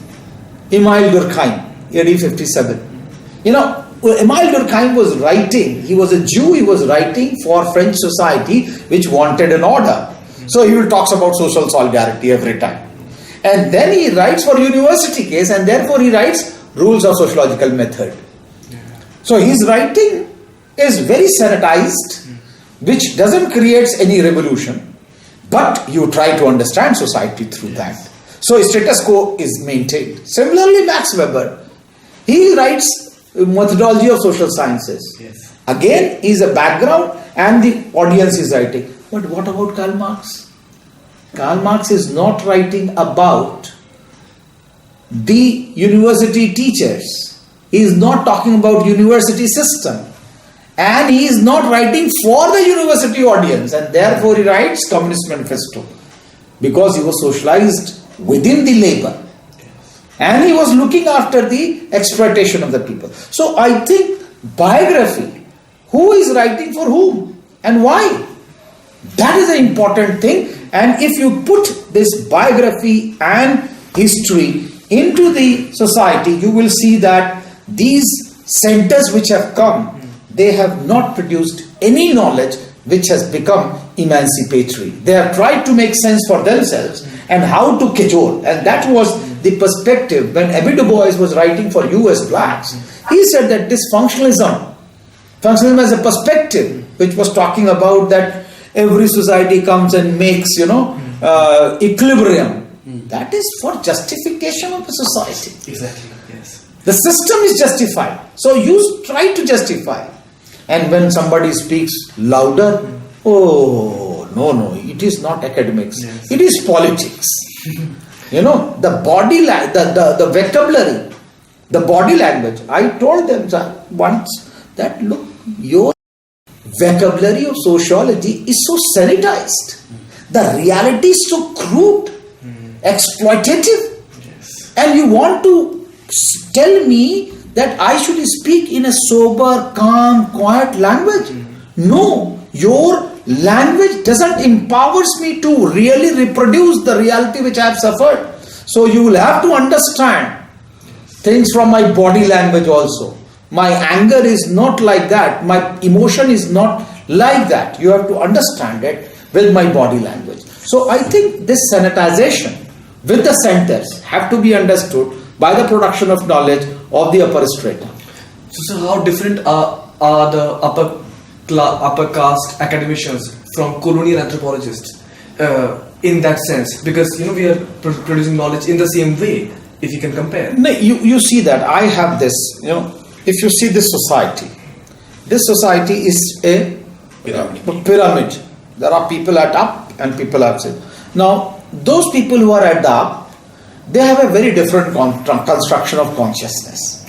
Emile Durkheim, AD 57. You know, Emile Durkheim was writing, he was a Jew, he was writing for French society which wanted an order. So he will talk about social solidarity every time. And then he writes for university case, and therefore he writes rules of sociological method. So his writing is very sanitized, which doesn't create any revolution, but you try to understand society through that. So status quo is maintained. Similarly, Max Weber, he writes methodology of social sciences. Yes. Again, is a background and the audience is writing. But what about Karl Marx? Karl Marx is not writing about the university teachers. He is not talking about university system. And he is not writing for the university audience, and therefore he writes Communist Manifesto, because he was socialized within the labor. And he was looking after the exploitation of the people. So I think biography, who is writing for whom and why? That is an important thing. And if you put this biography and history into the society, you will see that these centers which have come, they have not produced any knowledge which has become emancipatory. They have tried to make sense for themselves and how to cajole. And that was the perspective when Abbé Du Bois was writing for US blacks. He said that this functionalism as a perspective, which was talking about that every society comes and makes, equilibrium. That is for justification of the society. Exactly, yes. The system is justified. So you try to justify. And when somebody speaks louder, oh, no, it is not academics. Yes. It is politics. The body, the vocabulary, the body language. I told them once that, look, your vocabulary of sociology is so sanitized. The reality is so crude, exploitative. Yes. And you want to tell me that I should speak in a sober, calm, quiet language? No, your language doesn't empowers me to really reproduce the reality which I have suffered. So you will have to understand things from my body language also. My anger is not like that. My emotion is not like that. You have to understand it with my body language. So I think this sanitization with the centers have to be understood by the production of knowledge of the upper strata. So how different are the upper caste academicians from colonial anthropologists in that sense? Because we are producing knowledge in the same way, if you can compare. No, you see that I have this, if you see this society is a pyramid. There are people at up and people at down. Now, those people who are at up, they have a very different construction of consciousness.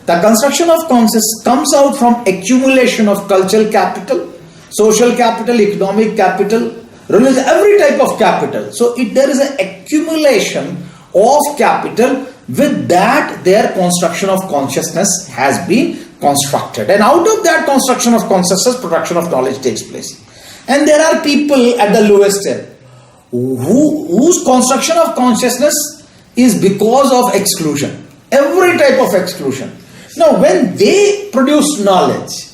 The construction of consciousness comes out from accumulation of cultural capital, social capital, economic capital, religion, every type of capital. So there is an accumulation of capital. With that, their construction of consciousness has been constructed. And out of that construction of consciousness, production of knowledge takes place. And there are people at the lowest end whose construction of consciousness is because of exclusion. Every type of exclusion. Now, when they produce knowledge,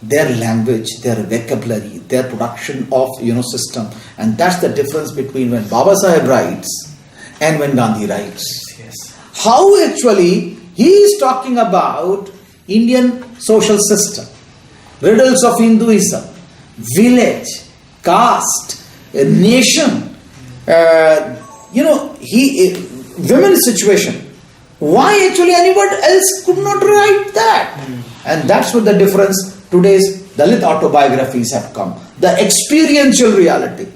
their language, their vocabulary, their production of system, and that's the difference between when Baba Saheb writes and when Gandhi writes. Yes. How actually he is talking about Indian social system, riddles of Hinduism, village, caste, nation, women's situation. Why actually anyone else could not write that? And that's what the difference. Today's Dalit autobiographies have come. The experiential reality.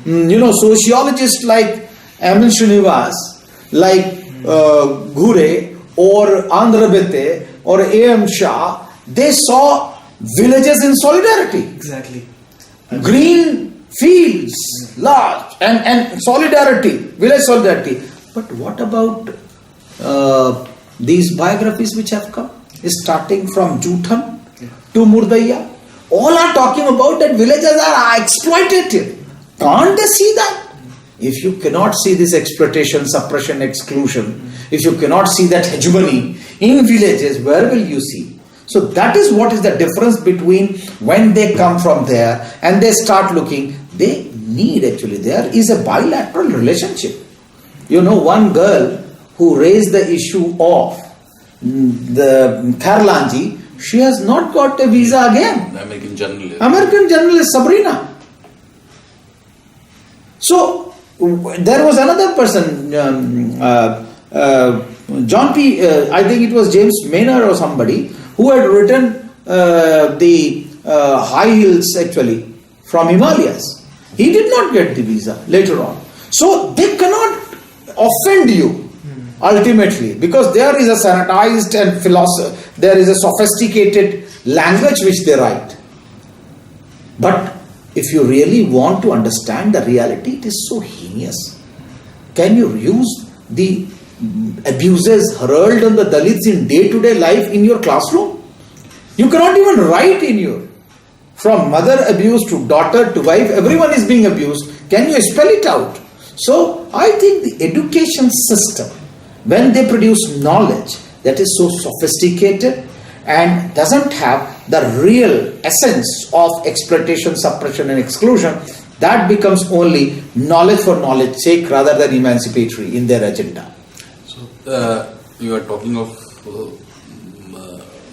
Sociologists like Amin Srinivas, like Ghure or Andhra Bete or A.M. Shah, they saw villages in solidarity. Exactly. Green fields, large, and solidarity, village solidarity. But what about these biographies which have come? Starting from Juthan to Murdaya. All are talking about that villages are exploitative. Can't they see that? If you cannot see this exploitation, suppression, exclusion, if you cannot see that hegemony in villages, where will you see? So that is what is the difference between when they come from there and they start looking. They need actually, there is a bilateral relationship. You know, one girl who raised the issue of the Kharlanji, she has not got a visa again. American journalist. American journalist Sabrina. So there was another person, John P. I think it was James Maynard or somebody who had written the high heels actually from Himalayas. He did not get the visa later on. So they cannot offend you ultimately, because there is a sanitized and there is a sophisticated language which they write. But if you really want to understand the reality, it is so heinous. Can you use the abuses hurled on the Dalits in day-to-day life in your classroom? You cannot even write in your, from mother abuse to daughter to wife, everyone is being abused. Can you spell it out? So I think the education system, when they produce knowledge that is so sophisticated and doesn't have the real essence of exploitation, suppression and exclusion, that becomes only knowledge for knowledge sake rather than emancipatory in their agenda. So you are talking of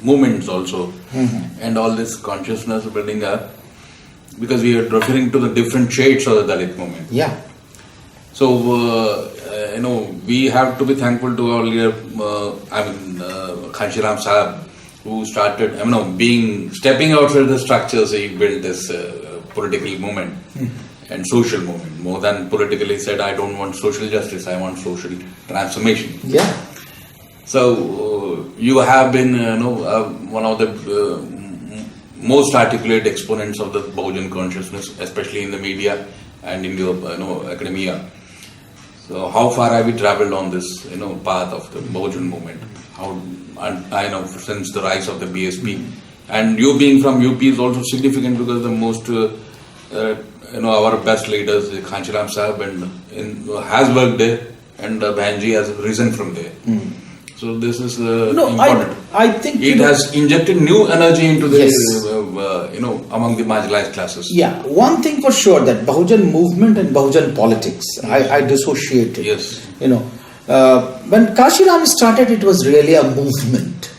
movements also, and all this consciousness building up, because we are referring to the different shades of the Dalit movement. Yeah. So, we have to be thankful to our leader, Kanshi Ram Saheb, who started, stepping outside the structures. He built this political movement and social movement. More than politically, said, I don't want social justice, I want social transformation. Yeah. So, you have been, one of the most articulate exponents of the Bahujan consciousness, especially in the media and in the academia. So how far have we travelled on this, path of the Bahujan movement? I know since the rise of the BSP, and you being from UP is also significant because the most, our best leaders, Kanshi Ram Saheb, has worked there, and Bhanji has risen from there. So this is important. I think it has injected new energy into the, among the marginalized classes. Yeah, one thing for sure, that Bahujan movement and Bahujan politics, I dissociate it. Yes. When Kanshi Ram started, it was really a movement,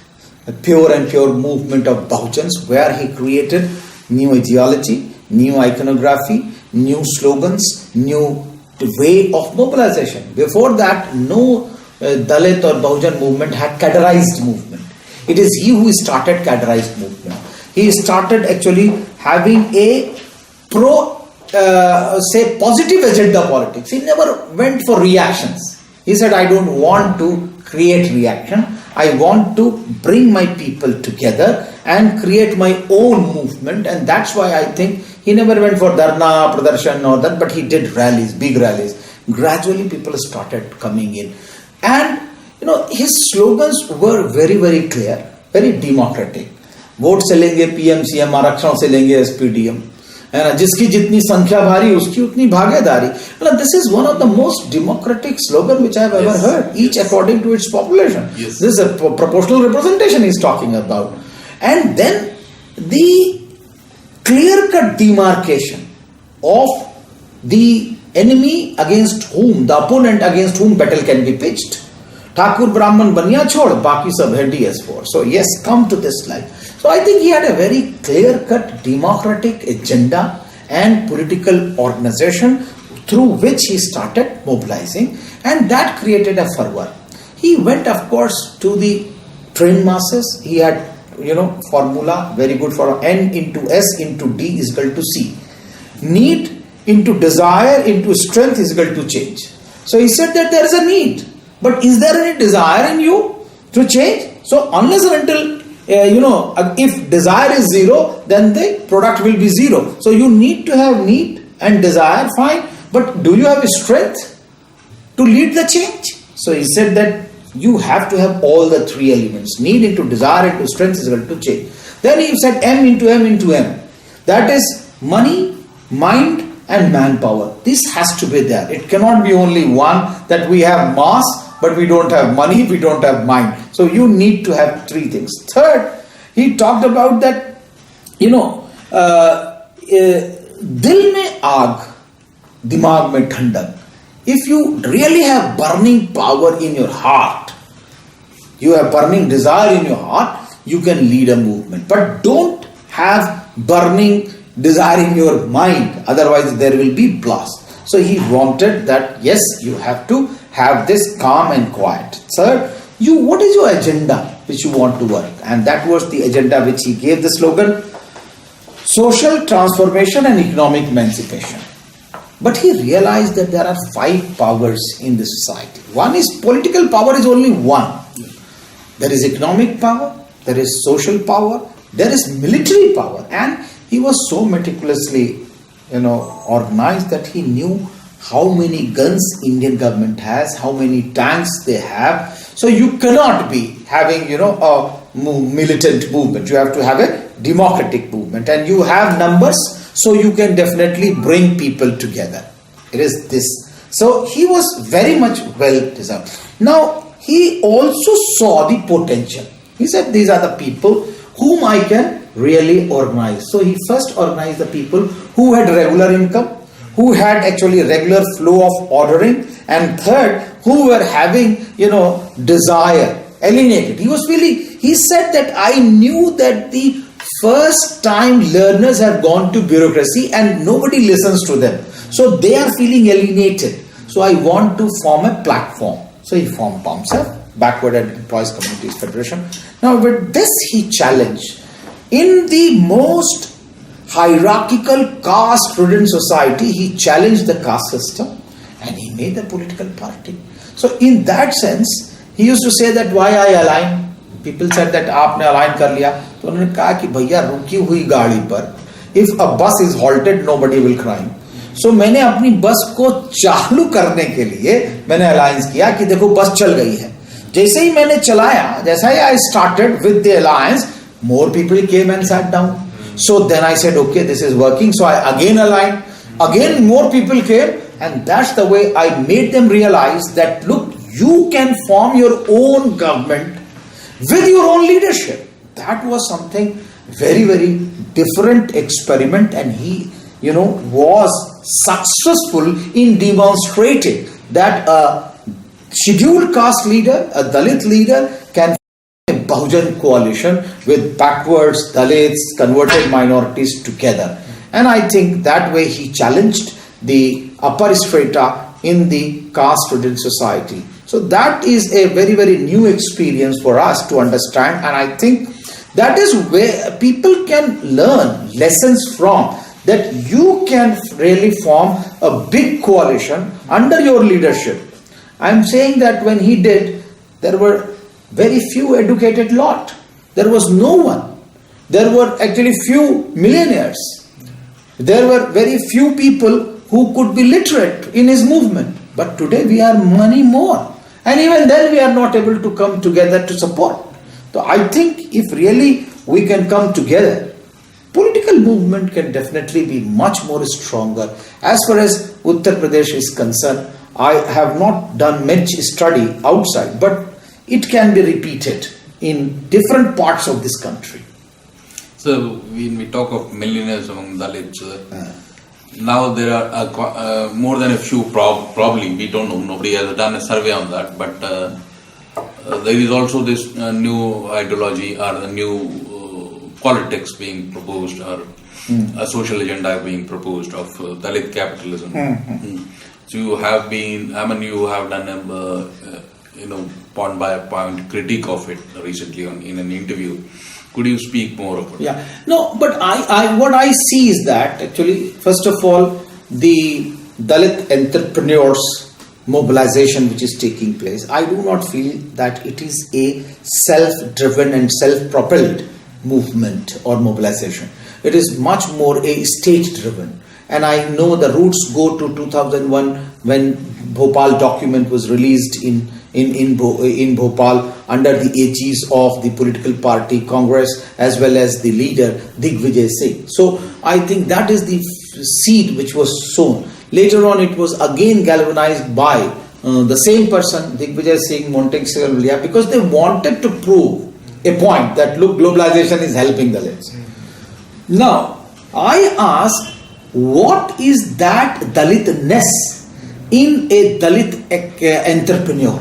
a pure movement of Bahujans, where he created new ideology, new iconography, new slogans, new way of mobilization. Before that, no Dalit or Bahujan movement had categorized movement. It is he who started categorized movement. He started actually having a positive agenda politics. He never went for reactions. He said, I don't want to create reaction. I want to bring my people together and create my own movement. And that's why I think he never went for Dharna, Pradarshan or that, but he did rallies, big rallies. Gradually people started coming in. And his slogans were very, very clear, very democratic. Vote से लेंगे PM CM, आरक्षण से लेंगे SPDM, है ना, जिसकी जितनी संख्या भारी उसकी उतनी भागीदारी. This is one of the most democratic slogan which I have ever heard, each according to its population. Yes. This is a proportional representation he is talking about. And then the clear-cut demarcation of the enemy against whom, the opponent against whom battle can be pitched. Thakur Brahman Baniya chhod, baki sab hai DS4. So yes, come to this life. So I think he had a very clear-cut democratic agenda and political organization through which he started mobilizing, and that created a fervor. He went, of course, to the trained masses. He had, formula very good for N into S into D is equal to C. Need into desire into strength is equal to change. So he said that there is a need, but is there any desire in you to change? So unless and until if desire is zero, then the product will be zero. So you need to have need and desire, fine, but do you have strength to lead the change? So he said that you have to have all the three elements. Need into desire into strength is equal to change. Then he said M into M into M. That is money, mind and manpower. This has to be there. It cannot be only one, that we have mass but we don't have money, we don't have mind. So you need to have three things. Third, he talked about that, dil mein aag, dimag mein thandak. If you really have burning power in your heart, you have burning desire in your heart, you can lead a movement. But don't have burning desire in your mind, otherwise there will be blast. So he wanted that, yes, you have to have this calm and quiet. Third, what is your agenda which you want to work? And that was the agenda which he gave the slogan, social transformation and economic emancipation. But he realized that there are 5 powers in the society. One is political power is only one. There is economic power, there is social power, there is military power. And he was so meticulously, organized that he knew how many guns Indian government has, how many tanks they have. So you cannot be having, a militant movement. You have to have a democratic movement. And you have numbers, so you can definitely bring people together. It is this. So he was very much well deserved. Now, he also saw the potential. He said, these are the people whom I can really organize. So he first organized the people who had regular income, who had actually regular flow of ordering, and third, who were having, desire, alienated. He said that I knew that the first time learners have gone to bureaucracy and nobody listens to them. So they are feeling alienated. So I want to form a platform. So he formed PAMSA, Backward and Employees Communities Federation. Now with this he challenged. In the most hierarchical caste-ridden society, he challenged the caste system and he made a political party. So in that sense, he used to say that why I align. People said that आपने align कर लिया. तो उन्होंने कहा कि भैया रुकी हुई गाड़ी पर, if a bus is halted, nobody will cry. So मैंने अपनी बस को चालू करने के लिए मैंने अलायंस किया कि देखो बस चल गई है. जैसे ही मैंने चलाया, जैसा ही I started with the alliance, more people came and sat down. So then I said, okay, this is working. So I again aligned. Again more people came, and that's the way I made them realize that, look, you can form your own government with your own leadership. That was something very, very different experiment, and he, was successful in demonstrating that a scheduled caste leader, a Dalit leader, can form a Bahujan coalition with backwards, Dalits, converted minorities together. And I think that way he challenged the upper strata in the caste-ridden society. So that is a very, very new experience for us to understand, and I think that is where people can learn lessons from, that you can really form a big coalition under your leadership. I am saying that when he did, there were very few educated lot. There was no one. There were actually few millionaires. There were very few people who could be literate in his movement. But today we are many more. And even then we are not able to come together to support. So I think if really we can come together, political movement can definitely be much more stronger. As far as Uttar Pradesh is concerned, I have not done much study outside, but it can be repeated in different parts of this country. So when we talk of millionaires among Dalits, now there are more than a few, probably, we don't know, nobody has done a survey on that, but there is also this new ideology or the new politics being proposed, or a social agenda being proposed of Dalit capitalism. So you have been, you have done a point by point critique of it recently in an interview. Could you speak more about it? Yeah, no, but what I see is that actually, first of all, the Dalit entrepreneurs mobilization which is taking place, I do not feel that it is a self-driven and self-propelled movement or mobilization. It is much more a state-driven. and I know the roots go to 2001 when Bhopal document was released in Bhopal under the aegis of the political party Congress as well as the leader Digvijay Singh. So I think that is the seed which was sown. Later on it was again galvanized by the same person, Digvijay Singh, Montesquieu, because they wanted to prove a point that look, globalization is helping Dalits. Now, I ask, what is that Dalitness in a Dalit entrepreneur?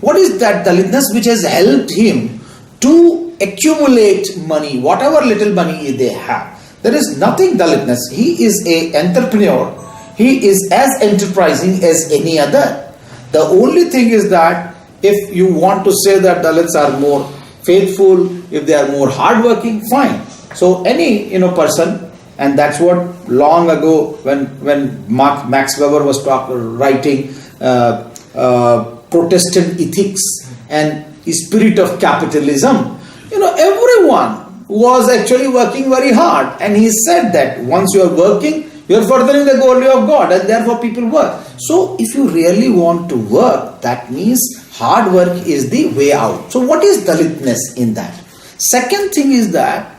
What is that Dalitness which has helped him to accumulate money, whatever little money they have? There is nothing Dalitness. He is an entrepreneur. He is as enterprising as any other. The only thing is that if you want to say that Dalits are more faithful, if they are more hardworking, fine. So any person, and that's what long ago when Max Weber was writing Protestant ethics and spirit of capitalism, everyone was actually working very hard, and he said that once you are working, you are furthering the glory of God, and therefore people work. So if you really want to work, that means hard work is the way out. So what is Dalitness in that? Second thing is that,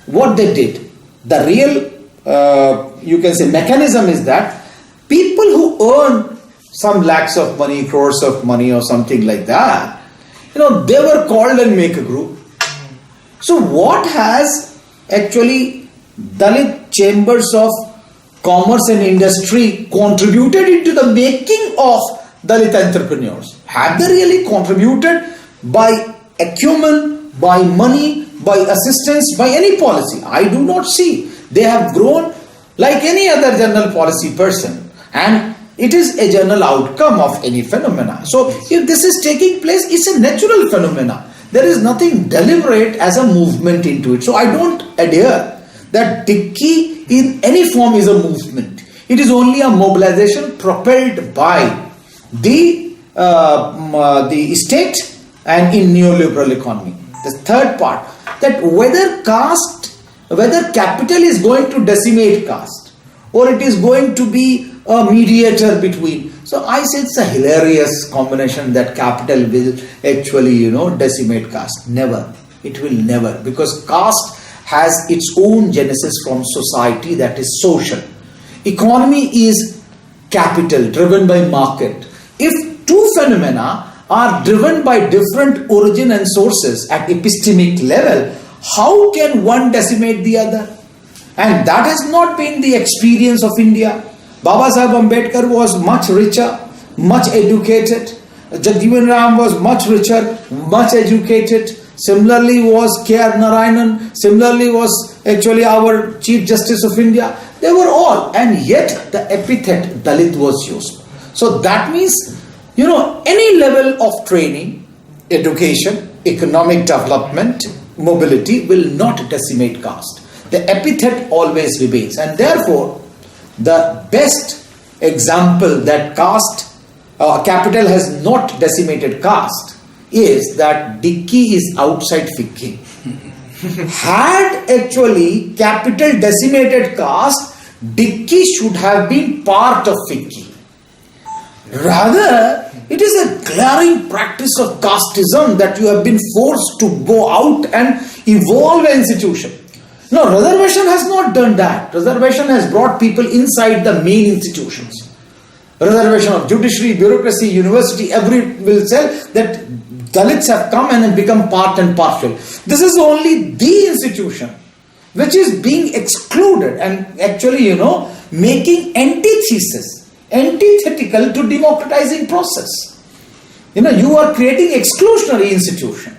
what they did, the real, you can say, mechanism is that people who earn some lakhs of money, crores of money or something like that, they were called and make a group. So what has actually Dalit chambers of commerce and industry contributed into the making of Dalit entrepreneurs? Have they really contributed by acumen, by money, by assistance, by any policy? I do not see. They have grown like any other general policy person, and it is a general outcome of any phenomena. So if this is taking place, it's a natural phenomena. There is nothing deliberate as a movement into it. So I don't adhere that Dickey in any form is a movement. It is only a mobilization propelled by the state and in neoliberal economy. The third part, that whether capital is going to decimate caste or it is going to be a mediator between. So I say it's a hilarious combination that capital will actually, decimate caste. Never. It will never, because caste has its own genesis from society, that is social. Economy is capital, driven by market. If two phenomena are driven by different origin and sources at epistemic level, how can one decimate the other? And that has not been the experience of India. Baba Saheb Ambedkar was much richer, much educated. Jagjivan Ram was much richer, much educated. Similarly was K.R. Narayanan. Similarly was actually our Chief Justice of India. They were all, and yet the epithet Dalit was used. So that means, any level of training, education, economic development, mobility will not decimate caste. The epithet always remains, and therefore the best example that capital has not decimated caste is that Dickey is outside Fickey. Had actually capital decimated caste, Dickey should have been part of Fickey. Rather, it is a glaring practice of casteism that you have been forced to go out and evolve an institution. No, reservation has not done that. Reservation has brought people inside the main institutions. Reservation of judiciary, bureaucracy, university, every will tell that Dalits have come and become part and partial. This is only the institution which is being excluded and actually, making antithetical to democratizing process. You are creating exclusionary institution.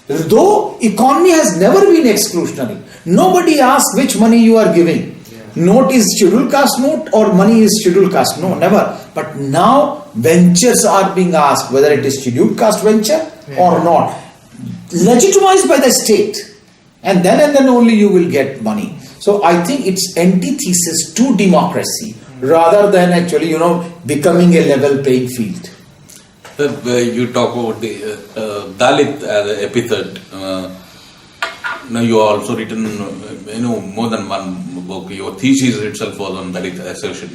Though economy has never been exclusionary. Nobody asks which money you are giving. Note is scheduled caste note or money is scheduled caste. No, never. But now ventures are being asked whether it is scheduled caste venture or not. Legitimized by the state. And then only you will get money. So I think it's antithesis to democracy rather than actually, becoming a level playing field. You talk about the Dalit as an epithet. Now you have also written, more than one book. Your thesis itself was on Dalit assertion.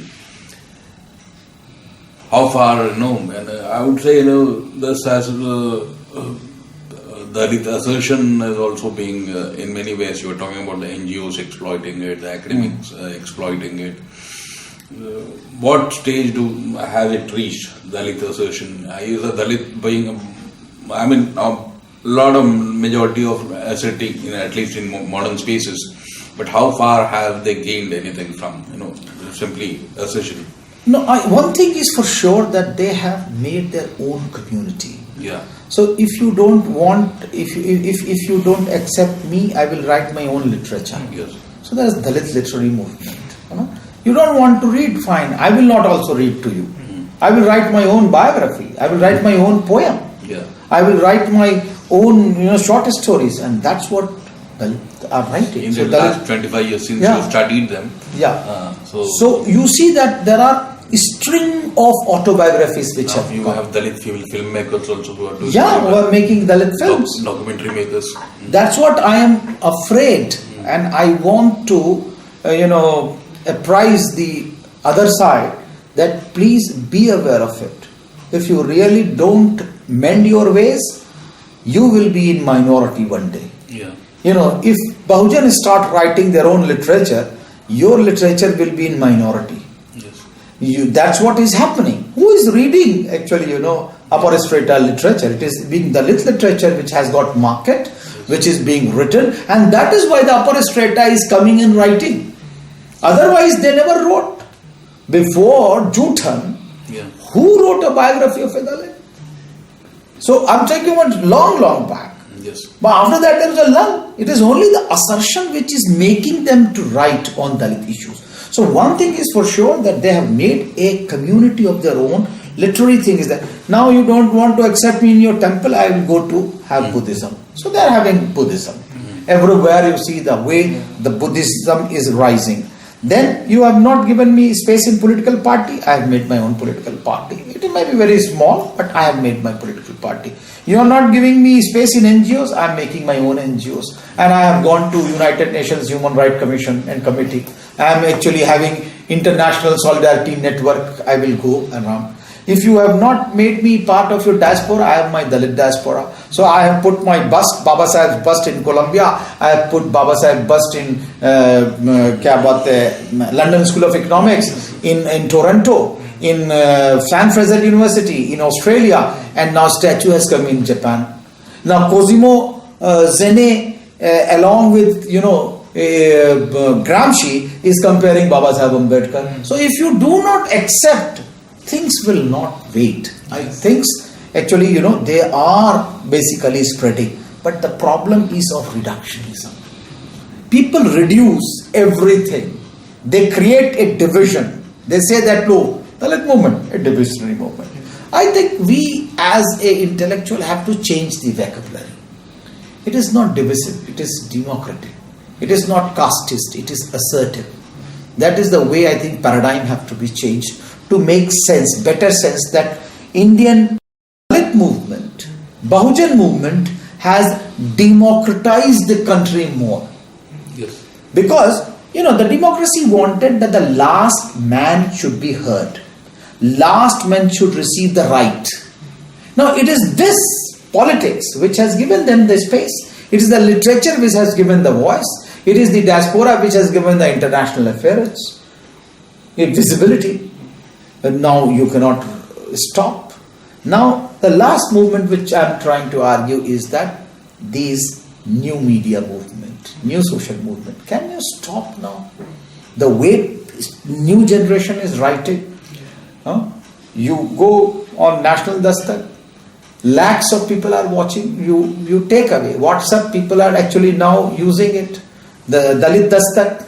How far, and I would say, this as Dalit assertion is also being, in many ways, you were talking about the NGOs exploiting it, the academics exploiting it. What stage has it reached, Dalit assertion? I use a Dalit being, a lot of majority of asserting, at least in modern spaces, but how far have they gained anything from, simply assertion? No, one thing is for sure that they have made their own community. Yeah. So if you don't want, if you don't accept me, I will write my own literature. Yes. So there is Dalit literary movement. You don't want to read, fine. I will not also read to you. I will write my own biography. I will write my own poem. Yeah. I will write my own, short stories, and that's what Dalit are writing. In So the last 25 years since you studied them. Yeah. So you see that there are a string of autobiographies which have you come. have Dalit filmmakers also who are doing who are making Dalit films. Documentary makers. That's what I am afraid, and I want to, apprise the other side that please be aware of it. If you really don't mend your ways, you will be in minority one day. Yeah. If Bahujan start writing their own literature, your literature will be in minority. Yes. That's what is happening. Who is reading actually, upper strata literature? It is being Dalit literature which has got market, which is being written, and that is why the upper strata is coming and writing. Otherwise, they never wrote. Before Jutan, who wrote a biography of a Dalit? So I'm talking about long back. Yes. But after that, there is a lull. It is only the assertion which is making them to write on Dalit issues. So one thing is for sure that they have made a community of their own. Literary thing is that now you don't want to accept me in your temple, I will go to have Buddhism. So they are having Buddhism. Everywhere you see the way the Buddhism is rising. Then you have not given me space in political party, I have made my own political party. It may be very small, but I have made my political party. You are not giving me space in NGOs, I am making my own NGOs. And I have gone to United Nations Human Rights Commission and Committee. I am actually having International Solidarity Network, I will go around. If you have not made me part of your diaspora, I have my Dalit diaspora. So I have put my bust, Baba Saheb's bust in Colombia. I have put Baba Saheb's bust in London School of Economics, in Toronto, in San Fraser University, in Australia, and now statue has come in Japan. Now Cosimo Zene, along with Gramsci, is comparing Baba Saheb Ambedkar. So if you do not accept, things will not wait. Things actually, they are basically spreading. But the problem is of reductionism. People reduce everything. They create a division. They say that, no, Dalit movement, a divisionary movement. I think we as a intellectual have to change the vocabulary. It is not divisive, it is democratic. It is not casteist, it is assertive. That is the way I think paradigm have to be changed to make sense, better sense that Indian Dalit movement, Bahujan movement has democratized the country more. Yes. Because, the democracy wanted that the last man should be heard. Last man should receive the right. Now, it is this politics which has given them the space. It is the literature which has given the voice. It is the diaspora which has given the international affairs visibility. But now you cannot stop. Now, the last movement which I am trying to argue is that these new media movement, new social movement, can you stop now? The way new generation is writing, you go on National Dastak, lakhs of people are watching, you take away. WhatsApp, people are actually now using it. The Dalit Dastak,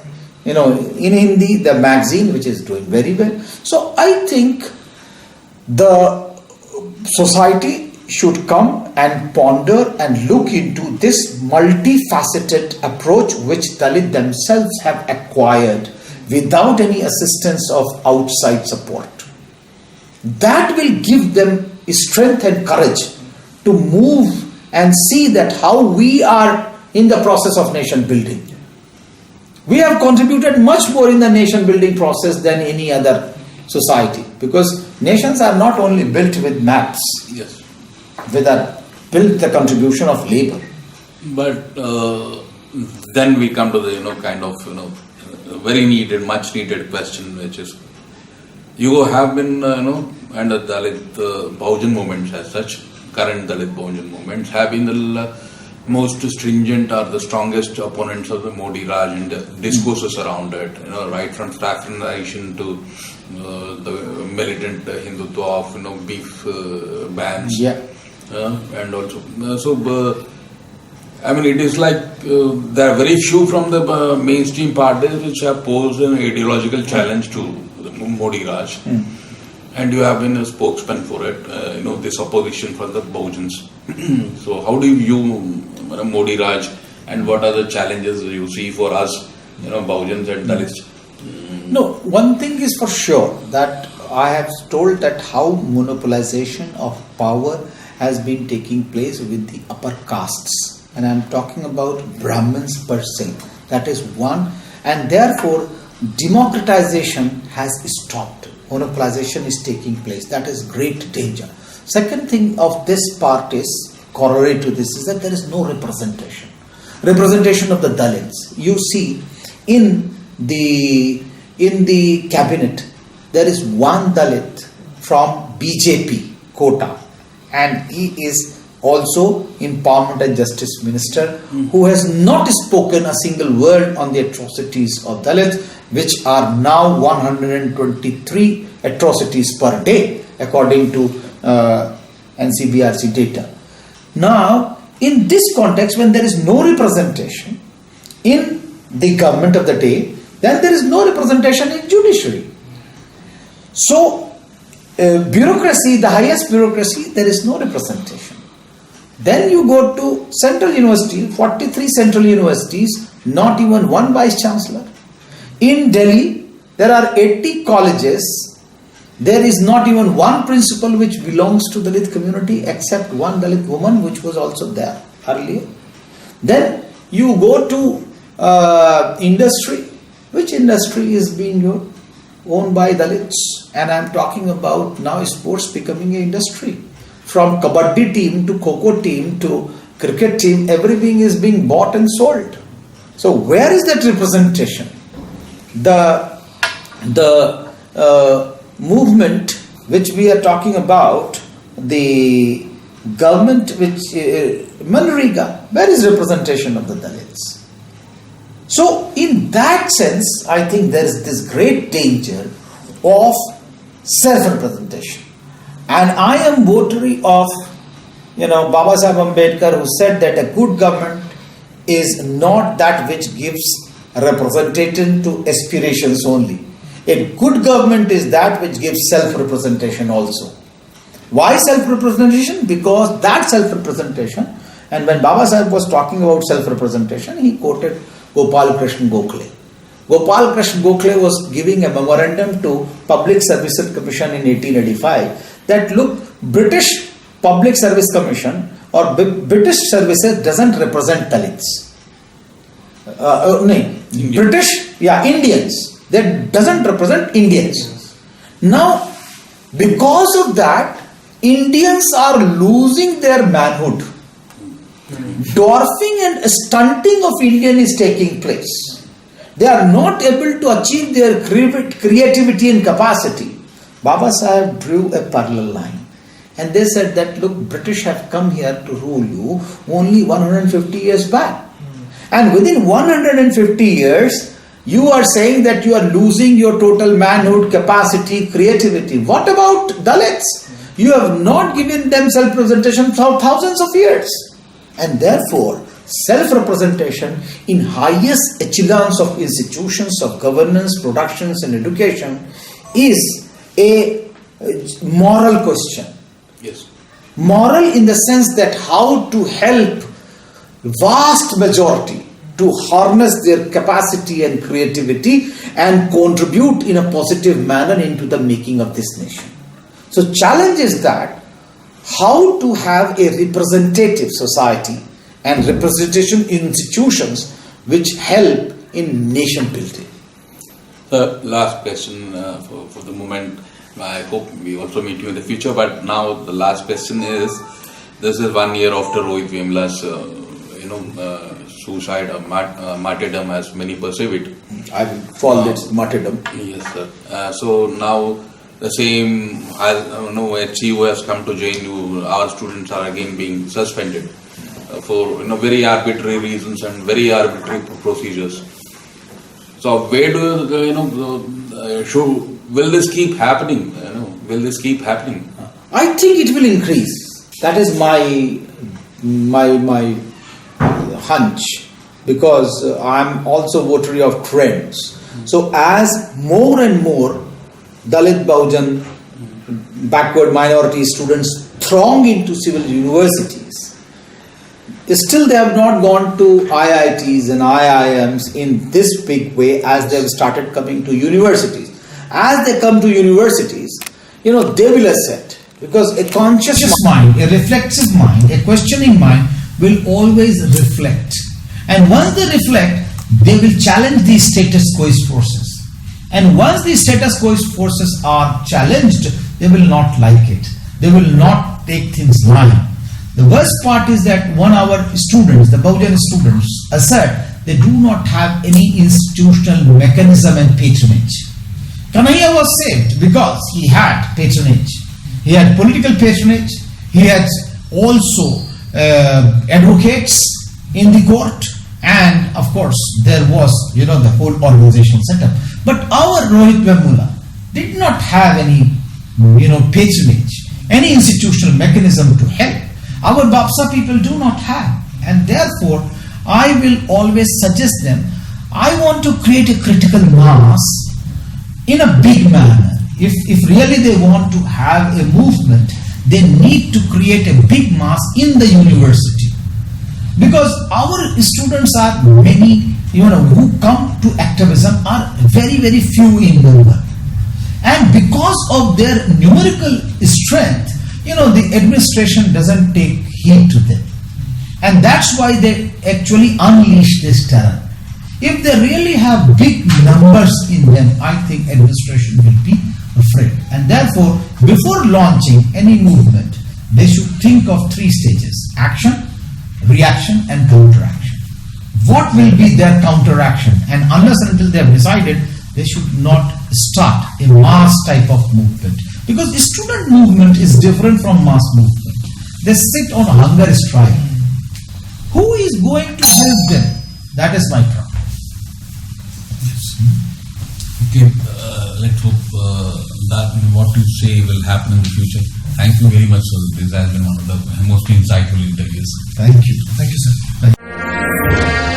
in Hindi, the magazine which is doing very well. So I think the society should come and ponder and look into this multifaceted approach which Dalit themselves have acquired without any assistance of outside support. That will give them strength and courage to move and see that how we are, in the process of nation building. We have contributed much more in the nation building process than any other society, because nations are not only built with maps, Yes. they are built the contribution of labor. But then we come to the very needed, much needed question, which is, you have been under Dalit Bahujan movements as such, current Dalit Bahujan movements have been the most stringent or the strongest opponents of the Modi Raj and the discourses around it, right from saffronization to the militant Hindutva of beef bans. Yeah. And also, it is like there are very few from the mainstream parties which have posed an ideological challenge to the Modi Raj. And you have been a spokesman for it, this opposition for the Bahujans. So how do you view Modi Raj, and what are the challenges you see for us, Bahujans and Dalits? No, one thing is for sure, that I have told that how monopolization of power has been taking place with the upper castes. And I am talking about Brahmins per se. That is one. And therefore, democratization has stopped. Monopolization is taking place. That is great danger. Second thing of this part is, corollary to this, is that there is no representation. Representation of the Dalits. You see, in the cabinet, there is one Dalit from BJP quota, and he is also Empowerment and Justice Minister, who has not spoken a single word on the atrocities of Dalits, which are now 123 atrocities per day, according to NCBRC data. Now, in this context, when there is no representation in the government of the day, then there is no representation in judiciary. So, bureaucracy, the highest bureaucracy, there is no representation. Then you go to central university, 43 central universities, not even one vice chancellor. In Delhi, there are 80 colleges. There is not even one principal which belongs to the Dalit community, except one Dalit woman which was also there earlier. Then you go to industry. Which industry is being owned by Dalits? And I am talking about now sports becoming an industry. From kabaddi team to kho-kho team to cricket team, everything is being bought and sold. So where is that representation? The movement which we are talking about, the government which Manrega, where is representation of the Dalits? So in that sense, I think there is this great danger of self-representation. And I am votary of, Baba Saheb Ambedkar, who said that a good government is not that which gives representation to aspirations only. A good government is that which gives self-representation also. Why self-representation? Because that self-representation, and when Baba Saheb was talking about self-representation, he quoted Gopal Krishna Gokhale. Gopal Krishna Gokhale was giving a memorandum to Public Services Commission in 1885 that, look, British Public Service Commission or British services doesn't represent Dalits. Indians. That doesn't represent Indians. Now, because of that, Indians are losing their manhood. Dwarfing and stunting of Indian is taking place. They are not able to achieve their creativity and capacity. Baba Saheb drew a parallel line. And they said that, look, British have come here to rule you only 150 years back. And within 150 years, you are saying that you are losing your total manhood, capacity, creativity. What about Dalits? You have not given them self-representation for thousands of years. And therefore, self-representation in highest echelons of institutions of governance, productions and education is a moral question. Yes. Moral in the sense that how to help vast majority to harness their capacity and creativity and contribute in a positive manner into the making of this nation. So challenge is that how to have a representative society and representation institutions which help in nation building. The last question for the moment. I hope we also meet you in the future. But now the last question is: this is 1 year after Rohit Vemla's suicide or martyrdom, as many perceive it. I will call it martyrdom. Yes, sir. So now the same HCU has come to JNU. Our students are again being suspended for very arbitrary reasons and very arbitrary procedures. So where do will this keep happening? Will this keep happening? I think it will increase. That is my hunch, because I am also votary of trends. So as more and more Dalit Bahujan backward minority students throng into civil universities, still they have not gone to IITs and IIMs in this big way as they have started coming to universities. As they come to universities, they will assert, because a conscious mind, a reflexive mind, a questioning mind will always reflect. And once they reflect, they will challenge these status quo forces. And once these status quo forces are challenged, they will not like it. They will not take things light. The worst part is that when our students, the Bahujan students, assert they do not have any institutional mechanism and patronage. Kanhaiya was saved because he had patronage. He had political patronage. He had also advocates in the court, and of course there was the whole organization set up. But our Rohit Vemula did not have any patronage, any institutional mechanism to help. Our Bapsa people do not have, and therefore I will always suggest them, I want to create a critical mass in a big manner. If really they want to have a movement, they need to create a big mass in the university, because our students are many, who come to activism are very, very few in number, and because of their numerical strength, the administration doesn't take heed to them, and that's why they actually unleash this terror. If they really have big numbers in them, I think administration will be afraid. And therefore, before launching any movement, they should think of 3 stages: action, reaction, and counteraction. What will be their counteraction? And unless and until they have decided, they should not start a mass type of movement. Because the student movement is different from mass movement. They sit on hunger strike. Who is going to help them? That is my problem. Okay, let's hope that what you say will happen in the future. Thank you very much, sir. This has been one of the most insightful interviews. Thank you. Thank you, sir. Thank you.